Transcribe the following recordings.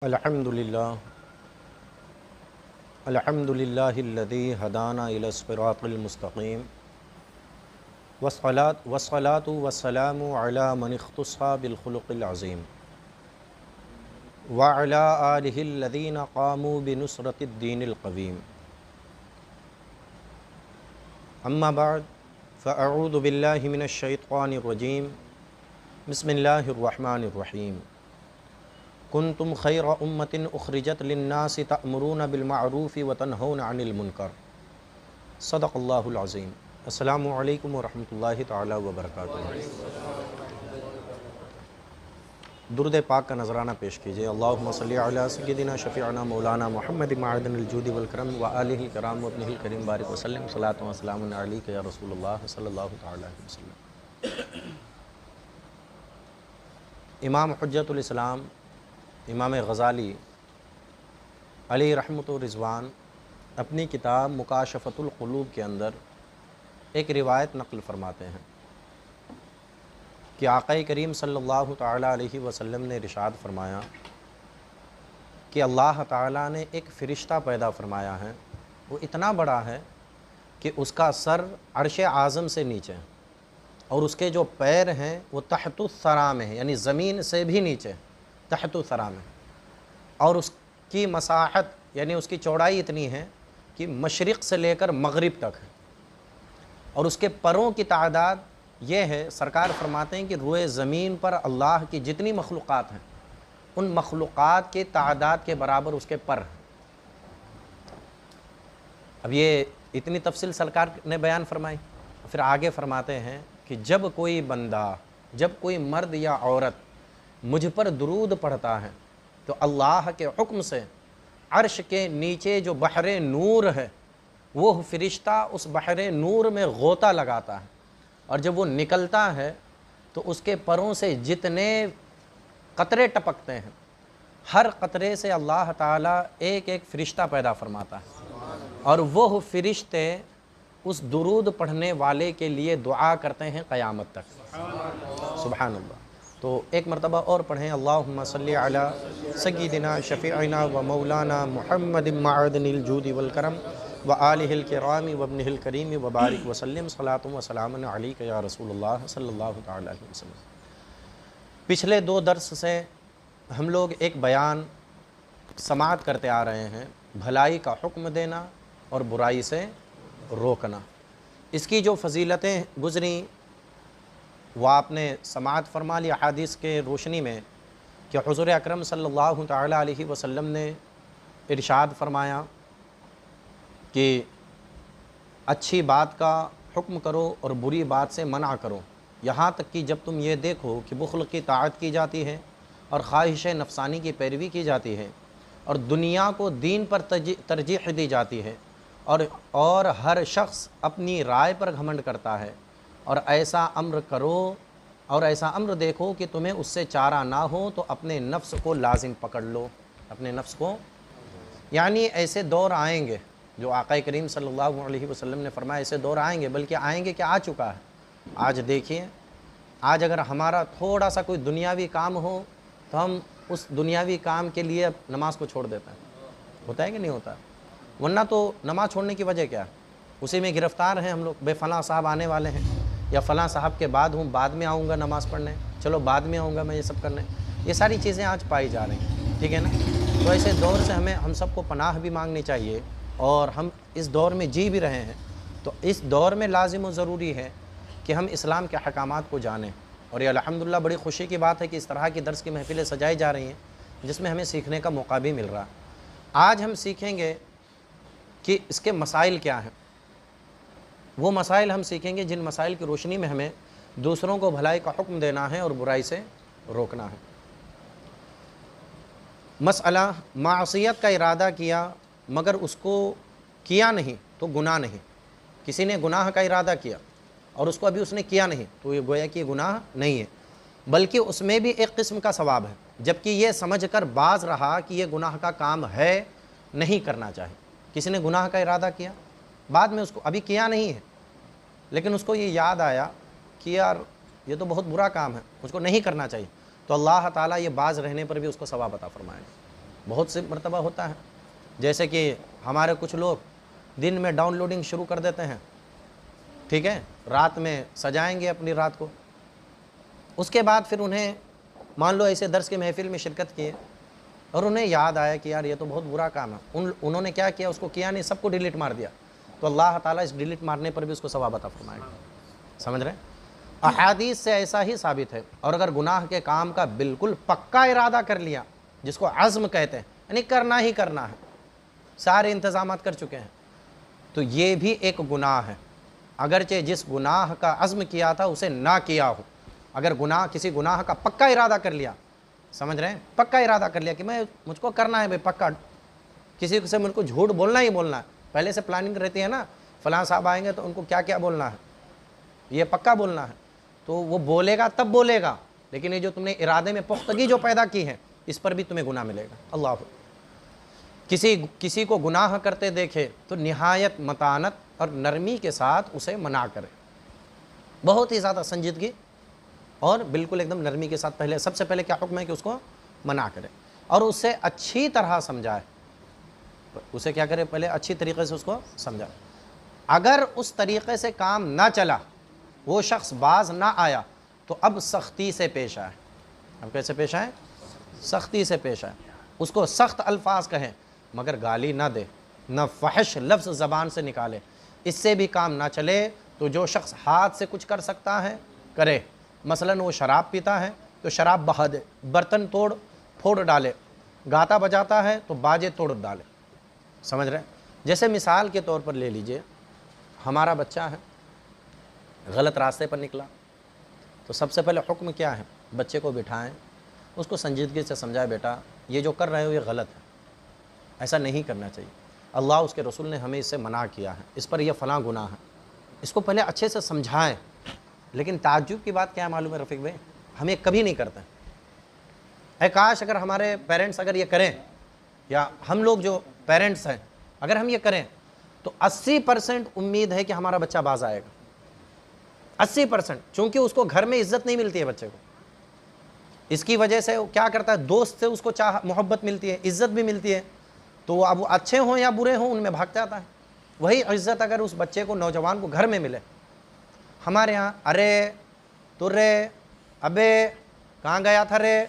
الحمدللہ الذی ہدانا الی الصراط المستقیم والصلاة والسلام علی من اختص بالخلق العظیم وعلی آلہ الذین قاموا بنصرۃ الدین القویم اما بعد فاعوذ باللہ من الشیطان الرجیم بسم اللہ الرحمن الرحیم کنتم خیر امۃ اخرجت للناس تأمرون بالمعروف وتنہون عن المنکر صدق اللہ العظیم۔ السلام علیکم ورحمۃ اللہ تعالی وبرکاتہ۔ درود پاک کا نذرانہ پیش کیجئے۔ اللہم صلی علی سیدنا شفیعنا مولانا محمد معدن الجود والکرم وآلہ الکرام وابنہ الکریم بارک وسلم صلاۃ و سلام علیک یا رسول اللہ صلی اللہ تعالی علیہ وسلم۔ امام حجت الاسلام امام غزالی علیہ رحمۃ و رضوان اپنی کتاب مکاشفۃ القلوب کے اندر ایک روایت نقل فرماتے ہیں کہ آقا کریم صلی اللہ تعالیٰ علیہ وسلم نے ارشاد فرمایا کہ اللہ تعالیٰ نے ایک فرشتہ پیدا فرمایا ہے، وہ اتنا بڑا ہے کہ اس کا سر عرش اعظم سے نیچے ہے اور اس کے جو پیر ہیں وہ تحت الثری میں ہیں، یعنی زمین سے بھی نیچے تحت الثری میں، اور اس کی مساحت یعنی اس کی چوڑائی اتنی ہے کہ مشرق سے لے کر مغرب تک ہے، اور اس کے پروں کی تعداد یہ ہے، سرکار فرماتے ہیں کہ روئے زمین پر اللہ کی جتنی مخلوقات ہیں ان مخلوقات کی تعداد کے برابر اس کے پر ہیں۔ اب یہ اتنی تفصیل سرکار نے بیان فرمائی، پھر آگے فرماتے ہیں کہ جب کوئی بندہ، جب کوئی مرد یا عورت مجھ پر درود پڑھتا ہے تو اللہ کے حکم سے عرش کے نیچے جو بحر نور ہے وہ فرشتہ اس بحر نور میں غوطہ لگاتا ہے، اور جب وہ نکلتا ہے تو اس کے پروں سے جتنے قطرے ٹپکتے ہیں ہر قطرے سے اللہ تعالیٰ ایک ایک فرشتہ پیدا فرماتا ہے، اور وہ فرشتے اس درود پڑھنے والے کے لیے دعا کرتے ہیں قیامت تک۔ سبحان اللہ۔ تو ایک مرتبہ اور پڑھیں، اللہم صلی علی سیدنا شفیعنا و مولانا محمد معدن الجود والکرم وآلہ الکرام وابنہ الکریم وبارک وسلم صلاۃ و سلام علیک یا رسول اللہ صلی اللہ تعالی علیہ وسلم۔ پچھلے دو درس سے ہم لوگ ایک بیان سماعت کرتے آ رہے ہیں، بھلائی کا حکم دینا اور برائی سے روکنا۔ اس کی جو فضیلتیں گزریں وہ آپ نے سماعت فرما لی احادیث کے روشنی میں کہ حضور اکرم صلی اللہ تعالی علیہ وسلم نے ارشاد فرمایا کہ اچھی بات کا حکم کرو اور بری بات سے منع کرو، یہاں تک کہ جب تم یہ دیکھو کہ بخل کی طاعت کی جاتی ہے اور خواہش نفسانی کی پیروی کی جاتی ہے اور دنیا کو دین پر ترجیح دی جاتی ہے، اور ہر شخص اپنی رائے پر گھمنڈ کرتا ہے، اور ایسا امر کرو اور ایسا امر دیکھو کہ تمہیں اس سے چارہ نہ ہو تو اپنے نفس کو لازم پکڑ لو، اپنے نفس کو، یعنی ایسے دور آئیں گے جو آقا کریم صلی اللہ علیہ وسلم نے فرمایا ایسے دور آئیں گے، بلکہ آئیں گے کہ آ چکا ہے۔ آج دیکھیے، آج اگر ہمارا تھوڑا سا کوئی دنیاوی کام ہو تو ہم اس دنیاوی کام کے لیے نماز کو چھوڑ دیتے ہیں، ہوتا ہے کہ نہیں ہوتا؟ ورنہ تو نماز چھوڑنے کی وجہ کیا ہے؟ اسی میں گرفتار ہیں ہم لوگ، بے فلاں صاحب آنے والے ہیں یا فلاں صاحب کے بعد ہوں، بعد میں آؤں گا نماز پڑھنے، چلو بعد میں آؤں گا میں یہ سب کرنے، یہ ساری چیزیں آج پائی جا رہی ہیں، ٹھیک ہے نا؟ تو ایسے دور سے ہم سب کو پناہ بھی مانگنی چاہیے، اور ہم اس دور میں جی بھی رہے ہیں، تو اس دور میں لازم و ضروری ہے کہ ہم اسلام کے احکامات کو جانیں، اور یہ الحمدللہ بڑی خوشی کی بات ہے کہ اس طرح کی درس کی محفلیں سجائی جا رہی ہیں جس میں ہمیں سیکھنے کا موقع بھی مل رہا ہے۔ آج ہم سیکھیں گے کہ اس کے مسائل کیا ہیں، وہ مسائل ہم سیکھیں گے جن مسائل کی روشنی میں ہمیں دوسروں کو بھلائی کا حکم دینا ہے اور برائی سے روکنا ہے۔ مسئلہ معصیت کا ارادہ کیا مگر اس کو کیا نہیں تو گناہ نہیں، کسی نے گناہ کا ارادہ کیا اور اس کو ابھی اس نے کیا نہیں تو یہ گویا کہ یہ گناہ نہیں ہے، بلکہ اس میں بھی ایک قسم کا ثواب ہے، جبکہ یہ سمجھ کر باز رہا کہ یہ گناہ کا کام ہے، نہیں کرنا چاہیے۔ کسی نے گناہ کا ارادہ کیا، بعد میں اس کو ابھی کیا نہیں ہے لیکن اس کو یہ یاد آیا کہ یار یہ تو بہت برا کام ہے، اس کو نہیں کرنا چاہیے، تو اللہ تعالیٰ یہ باز رہنے پر بھی اس کو ثواب عطا فرمائے گا۔ بہت سے مرتبہ ہوتا ہے، جیسے کہ ہمارے کچھ لوگ دن میں ڈاؤن لوڈنگ شروع کر دیتے ہیں، ٹھیک ہے، رات میں سجائیں گے اپنی رات کو، اس کے بعد پھر انہیں مان لو ایسے درس کے محفل میں شرکت کیے اور انہیں یاد آیا کہ یار یہ تو بہت برا کام ہے، انہوں نے کیا کیا، اس کو کیا نہیں، سب کو ڈیلیٹ مار دیا، تو اللہ تعالیٰ اس ڈیلیٹ مارنے پر بھی اس کو ثواب عطا فرمائے گا. سمجھ رہے ہیں؟ احادیث سے ایسا ہی ثابت ہے. اور اگر گناہ کے کام کا بالکل پکا ارادہ کر لیا، جس کو عزم کہتے ہیں، یعنی کرنا ہی کرنا ہے، سارے انتظامات کر چکے ہیں، تو یہ بھی ایک گناہ ہے، اگرچہ جس گناہ کا عزم کیا تھا اسے نہ کیا ہو. اگر کسی گناہ کا پکا ارادہ کر لیا، سمجھ رہے ہیں، پکا ارادہ کر لیا کہ مجھ کو کرنا ہے بھائی، پکا، کسی سے مجھ کو جھوٹ بولنا ہی بولنا ہے، پہلے سے پلاننگ رہتی ہے نا، فلاں صاحب آئیں گے تو ان کو کیا کیا بولنا ہے، یہ پکا بولنا ہے، تو وہ بولے گا تب بولے گا، لیکن یہ جو تم نے ارادے میں پختگی جو پیدا کی ہے، اس پر بھی تمہیں گناہ ملے گا. اللہ کسی کو گناہ کرتے دیکھے تو نہایت متانت اور نرمی کے ساتھ اسے منع کرے، بہت ہی زیادہ سنجیدگی اور بالکل ایک دم نرمی کے ساتھ. سب سے پہلے کیا حکم ہے کہ اس کو منع کرے اور اسے اچھی طرح سمجھائے. اسے کیا کرے، پہلے اچھی طریقے سے اس کو سمجھائے. اگر اس طریقے سے کام نہ چلا، وہ شخص باز نہ آیا، تو اب سختی سے پیش آئے. اب کیسے پیش آئے؟ سختی سے پیش آئے. اس کو سخت الفاظ کہیں، مگر گالی نہ دے، نہ فحش لفظ زبان سے نکالے. اس سے بھی کام نہ چلے تو جو شخص ہاتھ سے کچھ کر سکتا ہے کرے. مثلاً وہ شراب پیتا ہے تو شراب بہا دے، برتن پھوڑ ڈالے، گاتا بجاتا ہے تو باجے توڑ ڈالے. سمجھ رہے ہیں؟ جیسے مثال کے طور پر لے لیجئے، ہمارا بچہ ہے، غلط راستے پر نکلا، تو سب سے پہلے حکم کیا ہے؟ بچے کو بٹھائیں، اس کو سنجیدگی سے سمجھائے، بیٹا یہ جو کر رہے ہو یہ غلط ہے، ایسا نہیں کرنا چاہیے، اللہ اس کے رسول نے ہمیں اس سے منع کیا ہے، اس پر یہ فلاں گناہ ہے. اس کو پہلے اچھے سے سمجھائیں. لیکن تعجب کی بات کیا ہے معلوم ہے رفیق بھائی؟ ہم یہ کبھی نہیں کرتے. اے کاش اگر ہمارے پیرنٹس اگر یہ کریں، یا ہم لوگ جو پیرنٹس ہیں اگر ہم یہ کریں، تو 80% امید ہے کہ ہمارا بچہ باز آئے گا. 80%، چونکہ اس کو گھر میں عزت نہیں ملتی ہے بچے کو، اس کی وجہ سے وہ کیا کرتا ہے، دوست سے اس کو محبت ملتی ہے، عزت بھی ملتی ہے، تو وہ اب اچھے ہوں یا برے ہوں ان میں بھاگ جاتا ہے. وہی عزت اگر اس بچے کو، نوجوان کو گھر میں ملے، ہمارے ہاں ارے ترے ابے کہاں گیا تھا رے،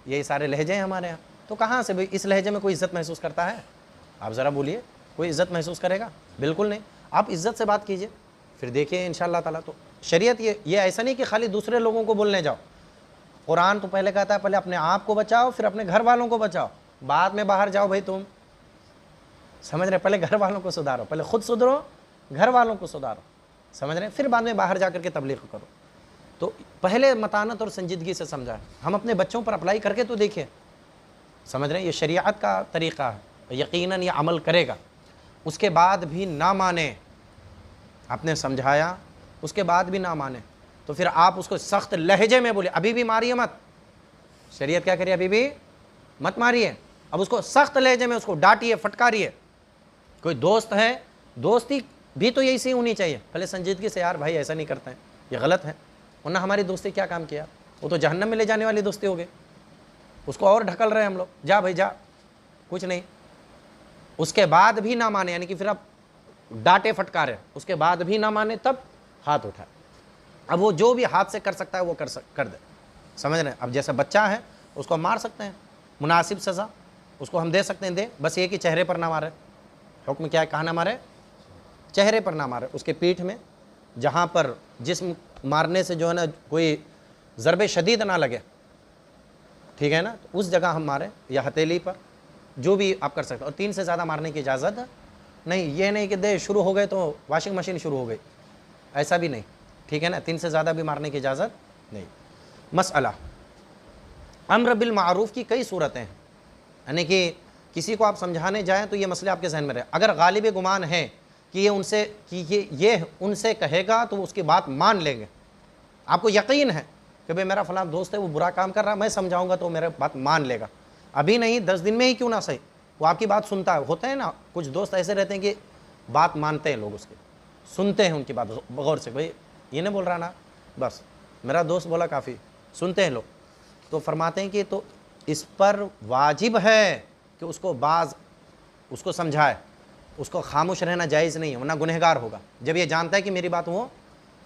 یہی سارے لہجے ہیں ہمارے ہاں. تو کہاں سے بھئی اس لہجے میں کوئی عزت محسوس کرتا ہے؟ آپ ذرا بولیے، کوئی عزت محسوس کرے گا؟ بالکل نہیں. آپ عزت سے بات کیجئے، پھر دیکھیں انشاءاللہ تعالیٰ. تو شریعت یہ ایسا نہیں کہ خالی دوسرے لوگوں کو بولنے جاؤ. قرآن تو پہلے کہتا ہے پہلے اپنے آپ کو بچاؤ، پھر اپنے گھر والوں کو بچاؤ، بعد میں باہر جاؤ بھائی تم. سمجھ رہے؟ پہلے گھر والوں کو سدھارو، پہلے خود سدھرو، گھر والوں کو سدھارو، سمجھ رہے ہیں، پھر بعد میں باہر جا کر کے تبلیغ کرو. تو پہلے متانت اور سنجیدگی سے سمجھائیں. ہم اپنے بچوں پر اپلائی کر کے تو دیکھیں. سمجھ رہے ہیں؟ یہ شریعت کا طریقہ ہے، یقیناً یہ عمل کرے گا. اس کے بعد بھی نہ مانے، آپ نے سمجھایا اس کے بعد بھی نہ مانے، تو پھر آپ اس کو سخت لہجے میں بولے، ابھی بھی ماریے مت. شریعت کیا کریے؟ ابھی بھی مت ماریے. اب اس کو سخت لہجے میں اس کو ڈانٹیے، پھٹکاریے. کوئی دوست ہے، دوستی بھی تو یہی سی ہونی چاہیے، پہلے سنجیدگی سے، یار بھائی ایسا نہیں کرتے ہیں، یہ غلط ہے، ورنہ ہماری دوستی کیا کام کیا؟ وہ تو جہنم میں لے جانے والی دوستی ہو گئی. اس کو اور ڈھکل رہے ہیں ہم لوگ، جا بھائی جا، کچھ نہیں. اس کے بعد بھی نہ مانے، یعنی کہ پھر اب ڈانٹے پھٹکارے، اس کے بعد بھی نہ مانے، تب ہاتھ اٹھائے. اب وہ جو بھی ہاتھ سے کر سکتا ہے وہ کر دے. سمجھ رہے ہیں؟ اب جیسا بچہ ہے اس کو مار سکتے ہیں، مناسب سزا اس کو ہم دے سکتے ہیں، دے، بس یہ کہ چہرے پر نہ مارے. حکم کیا ہے؟ کہاں نہ مارے؟ چہرے پر نہ مارے. اس کے پیٹھ میں، جہاں پر جسم مارنے سے جو ہے نا کوئی ضرب شدید نہ لگے، ٹھیک ہے نا، تو اس جگہ ہم ماریں، یا ہتھیلی پر، جو بھی آپ کر سکتے. اور 3 سے زیادہ مارنے کی اجازت نہیں. یہ نہیں کہ دے شروع ہو گئے تو واشنگ مشین شروع ہو گئی، ایسا بھی نہیں، ٹھیک ہے نا. 3 سے زیادہ بھی مارنے کی اجازت نہیں. مسئلہ امر بالمعروف کی کئی صورتیں ہیں، یعنی کہ کسی کو آپ سمجھانے جائیں تو یہ مسئلے آپ کے ذہن میں رہے. اگر غالب گمان ہے کہ یہ ان سے کہے گا تو اس کی بات مان لیں گے، آپ کو یقین ہے کہ بھئی میرا فلاں دوست ہے وہ برا کام کر رہا ہے، میں سمجھاؤں گا تو میرا بات مان لے گا. ابھی نہیں 10 دن میں ہی کیوں نہ صحیح، وہ آپ کی بات سنتا ہے. ہوتا ہے نا کچھ دوست ایسے رہتے ہیں کہ بات مانتے ہیں، لوگ اس کی سنتے ہیں ان کی بات غور سے، بھئی یہ نہیں بول رہا نا، بس میرا دوست بولا کافی، سنتے ہیں لوگ. تو فرماتے ہیں کہ تو اس پر واجب ہے کہ اس کو سمجھائے، اس کو خاموش رہنا جائز نہیں ہے ورنہ گنہگار ہوگا جب یہ جانتا ہے کہ میری بات وہ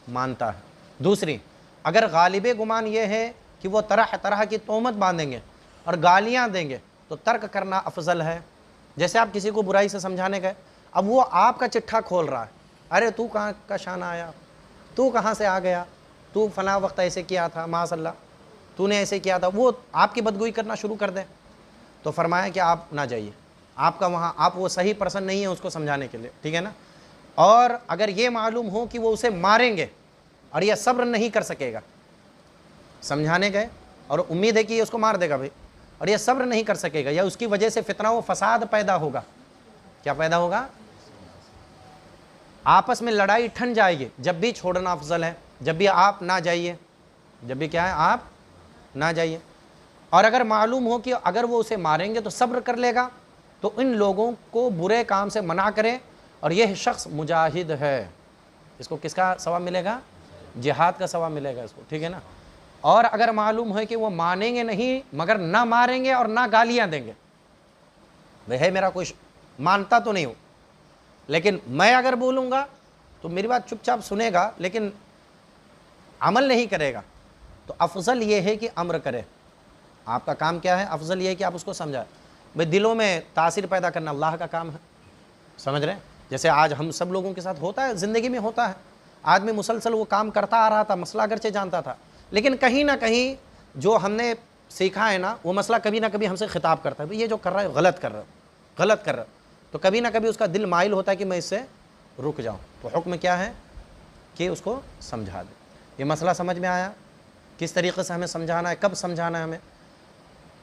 مانتا ہے۔ دوسری، اگر غالب گمان یہ ہے کہ وہ طرح طرح کی تہمت باندھیں گے اور گالیاں دیں گے تو ترک کرنا افضل ہے۔ جیسے آپ کسی کو برائی سے سمجھانے گئے، اب وہ آپ کا چٹھا کھول رہا ہے، ارے تو کہاں کا شان آیا، تو کہاں سے آ گیا، تو فلاں وقت ایسے کیا تھا، معاذ اللہ تو نے ایسے کیا تھا، وہ آپ کی بدگوئی کرنا شروع کر دیں، تو فرمایا کہ آپ نہ جائیے، آپ کا وہاں آپ وہ صحیح پرسن نہیں ہے اس کو سمجھانے کے لیے، ٹھیک ہے نا۔ اور اگر یہ معلوم ہو کہ وہ اسے ماریں گے اور یہ صبر نہیں کر سکے گا، سمجھانے گئے اور امید ہے کہ یہ اس کو مار دے گا بھائی، اور یہ صبر نہیں کر سکے گا یا اس کی وجہ سے فتنہ و فساد پیدا ہوگا، کیا پیدا ہوگا؟ آپس میں لڑائی ٹھن جائے گی، جب بھی چھوڑنا افضل ہے، جب بھی آپ نہ جائیے، جب بھی کیا ہے آپ نہ جائیے۔ اور اگر معلوم ہو کہ اگر وہ اسے ماریں گے تو صبر کر لے گا تو ان لوگوں کو برے کام سے منع کریں، اور یہ شخص مجاہد ہے، اس کو کس کا ثواب ملے گا؟ جہاد کا ثواب ملے گا اس کو، ٹھیک ہے نا۔ اور اگر معلوم ہے کہ وہ مانیں گے نہیں مگر نہ ماریں گے اور نہ گالیاں دیں گے، ہے میرا کوئی مانتا تو نہیں ہوں لیکن میں اگر بولوں گا تو میری بات چپ چاپ سنے گا لیکن عمل نہیں کرے گا، تو افضل یہ ہے کہ امر کرے۔ آپ کا کام کیا ہے؟ افضل یہ ہے کہ آپ اس کو سمجھائیں۔ بھائی دلوں میں تاثیر پیدا کرنا اللہ کا کام ہے، سمجھ رہے ہیں؟ جیسے آج ہم سب لوگوں کے ساتھ ہوتا ہے، زندگی میں ہوتا ہے، آدمی مسلسل وہ کام کرتا آ رہا تھا، مسئلہ اگرچہ جانتا تھا لیکن کہیں نہ کہیں جو ہم نے سیکھا ہے نا وہ مسئلہ کبھی نہ کبھی ہم سے خطاب کرتا ہے، یہ جو کر رہا ہے غلط کر رہا ہے، غلط کر رہا ہے، تو کبھی نہ کبھی اس کا دل مائل ہوتا ہے کہ میں اس سے رک جاؤں، تو حکم کیا ہے کہ اس کو سمجھا دیں۔ یہ مسئلہ سمجھ میں آیا؟ کس طریقے سے ہمیں سمجھانا ہے، کب سمجھانا ہے ہمیں؟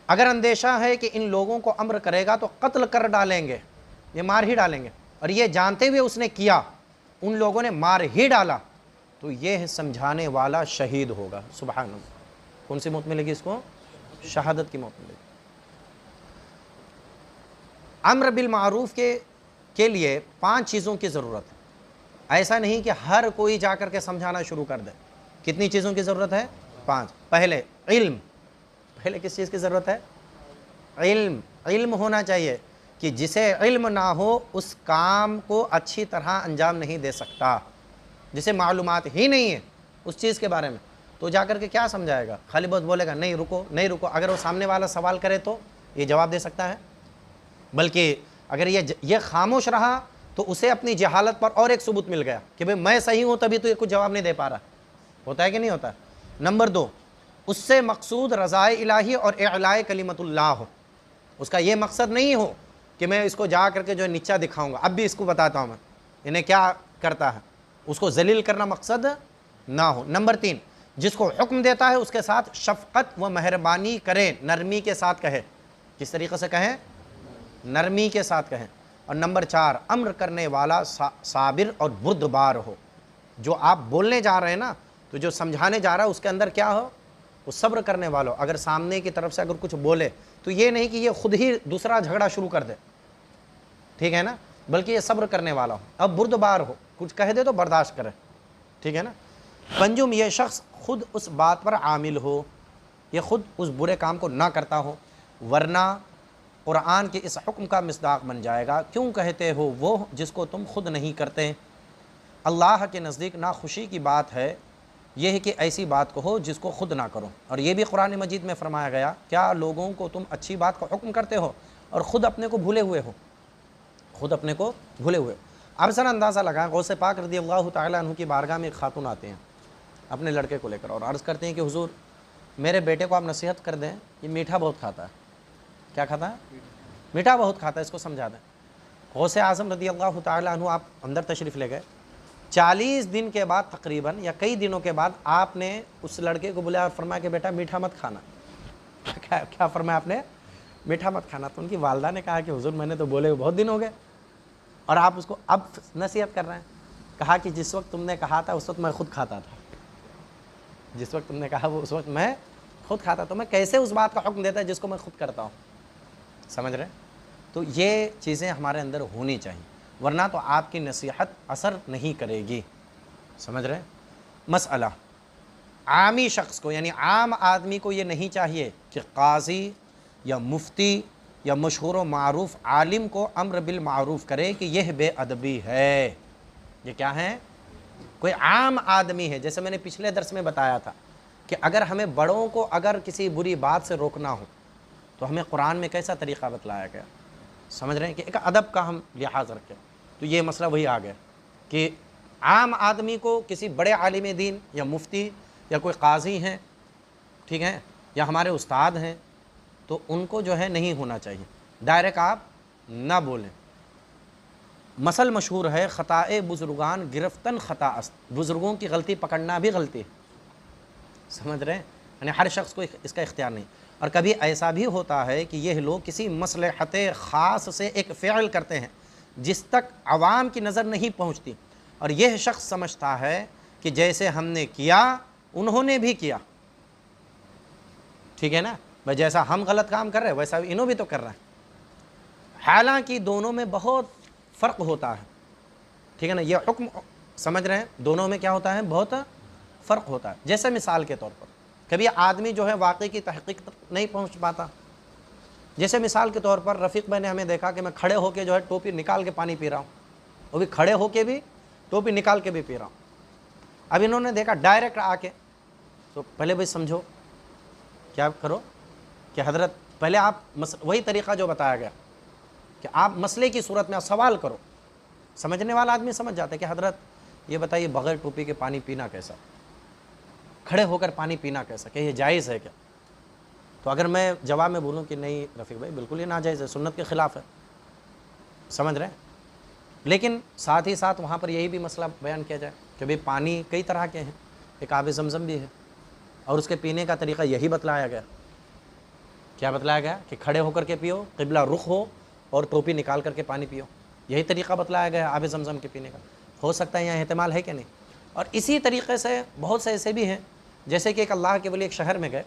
اگر اندیشہ ہے کہ ان لوگوں کو امر کرے گا تو قتل کر ڈالیں گے، یہ مار ہی ڈالیں گے، اور یہ جانتے ہوئے اس نے کیا، ان لوگوں نے مار ہی ڈالا، تو یہ سمجھانے والا شہید ہوگا۔ سبحان اللہ، کون سی موت ملے گی اس کو؟ شہادت کی موت ملے گی۔ امر بالمعروف کے لیے 5 چیزوں کی ضرورت ہے، ایسا نہیں کہ ہر کوئی جا کر کے سمجھانا شروع کر دے۔ کتنی چیزوں کی ضرورت ہے؟ 5۔ پہلے علم، پہلے کس چیز کی ضرورت ہے؟ علم، علم ہونا چاہیے کہ جسے علم نہ ہو اس کام کو اچھی طرح انجام نہیں دے سکتا، جسے معلومات ہی نہیں ہے اس چیز کے بارے میں تو جا کر کے کیا سمجھائے گا؟ خالی بہت بولے گا نہیں رکو نہیں رکو، اگر وہ سامنے والا سوال کرے تو یہ جواب دے سکتا ہے؟ بلکہ اگر یہ خاموش رہا تو اسے اپنی جہالت پر اور ایک ثبوت مل گیا کہ بھئی میں صحیح ہوں تبھی تو یہ کچھ جواب نہیں دے پا رہا، ہوتا ہے کہ نہیں ہوتا؟ نمبر 2، اس سے مقصود رضائے الہی اور اعلاء کلمت اللہ ہو، اس کا یہ مقصد نہیں ہو کہ میں اس کو جا کر کے جو نیچا دکھاؤں گا، اب بھی اس کو بتاتا ہوں میں انہیں کیا کرتا ہے، اس کو ذلیل کرنا مقصد نہ ہو۔ نمبر 3، جس کو حکم دیتا ہے اس کے ساتھ شفقت و مہربانی کریں، نرمی کے ساتھ کہے، کس طریقے سے کہیں؟ نرمی کے ساتھ کہیں۔ اور نمبر 4، امر کرنے والا صابر اور بردبار ہو، جو آپ بولنے جا رہے ہیں نا تو جو سمجھانے جا رہا ہے اس کے اندر کیا ہو؟ وہ صبر کرنے والا ہو۔ اگر سامنے کی طرف سے اگر کچھ بولے تو یہ نہیں کہ یہ خود ہی دوسرا جھگڑا شروع کر دے، ٹھیک ہے نا، بلکہ یہ صبر کرنے والا ہو، اب بردبار ہو، کچھ کہہ دے تو برداشت کرے، ٹھیک ہے نا۔ پنجم، یہ شخص خود اس بات پر عامل ہو، یہ خود اس برے کام کو نہ کرتا ہو، ورنہ قرآن کے اس حکم کا مصداق بن جائے گا، کیوں کہتے ہو وہ جس کو تم خود نہیں کرتے؟ اللہ کے نزدیک ناخوشی کی بات ہے یہ ہے کہ ایسی بات کہو جس کو خود نہ کرو، اور یہ بھی قرآن مجید میں فرمایا گیا، کیا لوگوں کو تم اچھی بات کا حکم کرتے ہو اور خود اپنے کو بھولے ہوئے ہو، خود اپنے کو بھولے ہوئے۔ اب ذرا اندازہ لگائیں، غوث پاک رضی اللہ تعالیٰ عنہ کی بارگاہ میں ایک خاتون آتے ہیں اپنے لڑکے کو لے کر اور عرض کرتے ہیں کہ حضور میرے بیٹے کو آپ نصیحت کر دیں، یہ میٹھا بہت کھاتا ہے۔ کیا کھاتا ہے؟ میٹھا بہت کھاتا ہے، اس کو سمجھا دیں۔ غوث اعظم رضی اللہ تعالیٰ عنہ آپ اندر تشریف لے گئے، 40 دن کے بعد تقریباً یا کئی دنوں کے بعد آپ نے اس لڑکے کو بلایا اور فرمایا کہ بیٹا میٹھا مت کھانا۔ کیا فرمایا آپ نے؟ میٹھا مت کھانا۔ تو ان کی والدہ نے کہا کہ حضور میں نے تو بولے بہت دن ہو گئے اور آپ اس کو اب نصیحت کر رہے ہیں۔ کہا کہ جس وقت تم نے کہا تھا اس وقت میں خود کھاتا تھا، جس وقت تم نے کہا وہ اس وقت میں خود کھاتا، تو میں کیسے اس بات کا حکم دیتا ہے جس کو میں خود کرتا ہوں؟ سمجھ رہے؟ تو یہ چیزیں ہمارے اندر ہونی چاہیے، ورنہ تو آپ کی نصیحت اثر نہیں کرے گی، سمجھ رہے؟ مسئلہ عامی شخص کو یعنی عام آدمی کو یہ نہیں چاہیے کہ قاضی یا مفتی یا مشہور و معروف عالم کو امر بالمعروف کرے کہ یہ بے ادبی ہے. یہ کیا ہے؟ کوئی عام آدمی ہے. جیسے میں نے پچھلے درس میں بتایا تھا کہ اگر ہمیں بڑوں کو اگر کسی بری بات سے روکنا ہو تو ہمیں قرآن میں کیسا طریقہ بتلایا گیا. سمجھ رہے ہیں کہ ایک ادب کا ہم لحاظ رکھیں. تو یہ مسئلہ وہی آ گیا کہ عام آدمی کو کسی بڑے عالم دین یا مفتی یا کوئی قاضی ہیں، ٹھیک ہے، یا ہمارے استاد ہیں، تو ان کو جو ہے نہیں ہونا چاہیے. ڈائریکٹ آپ نہ بولیں. مثل مشہور ہے، خطائے بزرگان گرفتن خطا است. بزرگوں کی غلطی پکڑنا بھی غلطی ہے. سمجھ رہے ہیں؟ یعنی ہر شخص کو اس کا اختیار نہیں. اور کبھی ایسا بھی ہوتا ہے کہ یہ لوگ کسی مصلحت خاص سے ایک فعل کرتے ہیں جس تک عوام کی نظر نہیں پہنچتی، اور یہ شخص سمجھتا ہے کہ جیسے ہم نے کیا انہوں نے بھی کیا. ٹھیک ہے نا بھائی، جیسا ہم غلط کام کر رہے ہیں ویسا انہوں بھی تو کر رہے ہیں. حالانکہ دونوں میں بہت فرق ہوتا ہے. ٹھیک ہے نا، یہ حکم سمجھ رہے ہیں، دونوں میں کیا ہوتا ہے؟ بہت فرق ہوتا ہے. جیسے مثال کے طور پر کبھی آدمی جو ہے واقعی کی تحقیق تک نہیں پہنچ پاتا. جیسے مثال کے طور پر رفیق بھائی نے ہمیں دیکھا کہ میں کھڑے ہو کے جو ہے ٹوپی نکال کے پانی پی رہا ہوں، وہ بھی کھڑے ہو کے بھی ٹوپی نکال کے بھی پی رہا ہوں. اب انہوں نے دیکھا ڈائریکٹ آ کے، تو پہلے بھائی سمجھو کیا کرو کہ حضرت پہلے آپ وہی طریقہ جو بتایا گیا کہ آپ مسئلے کی صورت میں سوال کرو. سمجھنے والا آدمی سمجھ جاتا ہے کہ حضرت یہ بتائیے بغیر ٹوپی کے پانی پینا کیسا، کھڑے ہو کر پانی پینا کیسا، کہ یہ جائز ہے کیا؟ تو اگر میں جواب میں بولوں کہ نہیں رفیق بھائی بالکل یہ ناجائز ہے، سنت کے خلاف ہے، سمجھ رہے ہیں، لیکن ساتھ ہی ساتھ وہاں پر یہی بھی مسئلہ بیان کیا جائے کہ بھئی پانی کئی طرح کے ہیں، ایک آب زمزم بھی ہے، اور اس کے پینے کا طریقہ یہی بتلایا گیا. کیا بتلایا گیا؟ کہ کھڑے ہو کر کے پیو، قبلہ رخ ہو، اور ٹوپی نکال کر کے پانی پیو. یہی طریقہ بتلایا گیا آب زمزم کے پینے کا. ہو سکتا ہے یہاں احتمال ہے کہ نہیں. اور اسی طریقے سے بہت سے ایسے بھی ہیں، جیسے کہ ایک اللہ کے ولی ایک شہر میں گئے.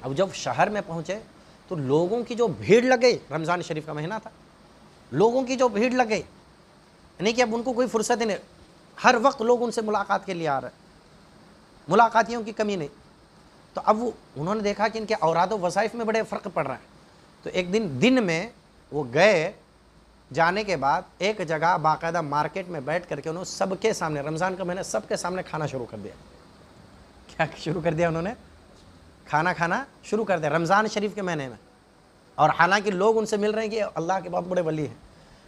اب جب شہر میں پہنچے تو لوگوں کی جو بھیڑ لگ گئی، رمضان شریف کا مہینہ تھا، لوگوں کی جو بھیڑ لگ گئی، یعنی کہ اب ان کو کوئی فرصت ہی نہیں، ہر وقت لوگ ان سے ملاقات کے لیے آ رہے ہیں، ملاقاتیوں کی کمی نہیں. تو اب انہوں نے دیکھا کہ ان کے اوراد و وظائف میں بڑے فرق پڑ رہا ہے. تو ایک دن میں وہ گئے، جانے کے بعد ایک جگہ باقاعدہ مارکیٹ میں بیٹھ کر کے انہوں نے سب کے سامنے، رمضان کا مہینہ، سب کے سامنے کھانا شروع کر دیا. کیا شروع کر دیا؟ انہوں نے کھانا شروع کر دیا رمضان شریف کے مہینے میں. اور حالانکہ لوگ ان سے مل رہے ہیں کہ اللہ کے بہت بڑے ولی ہیں.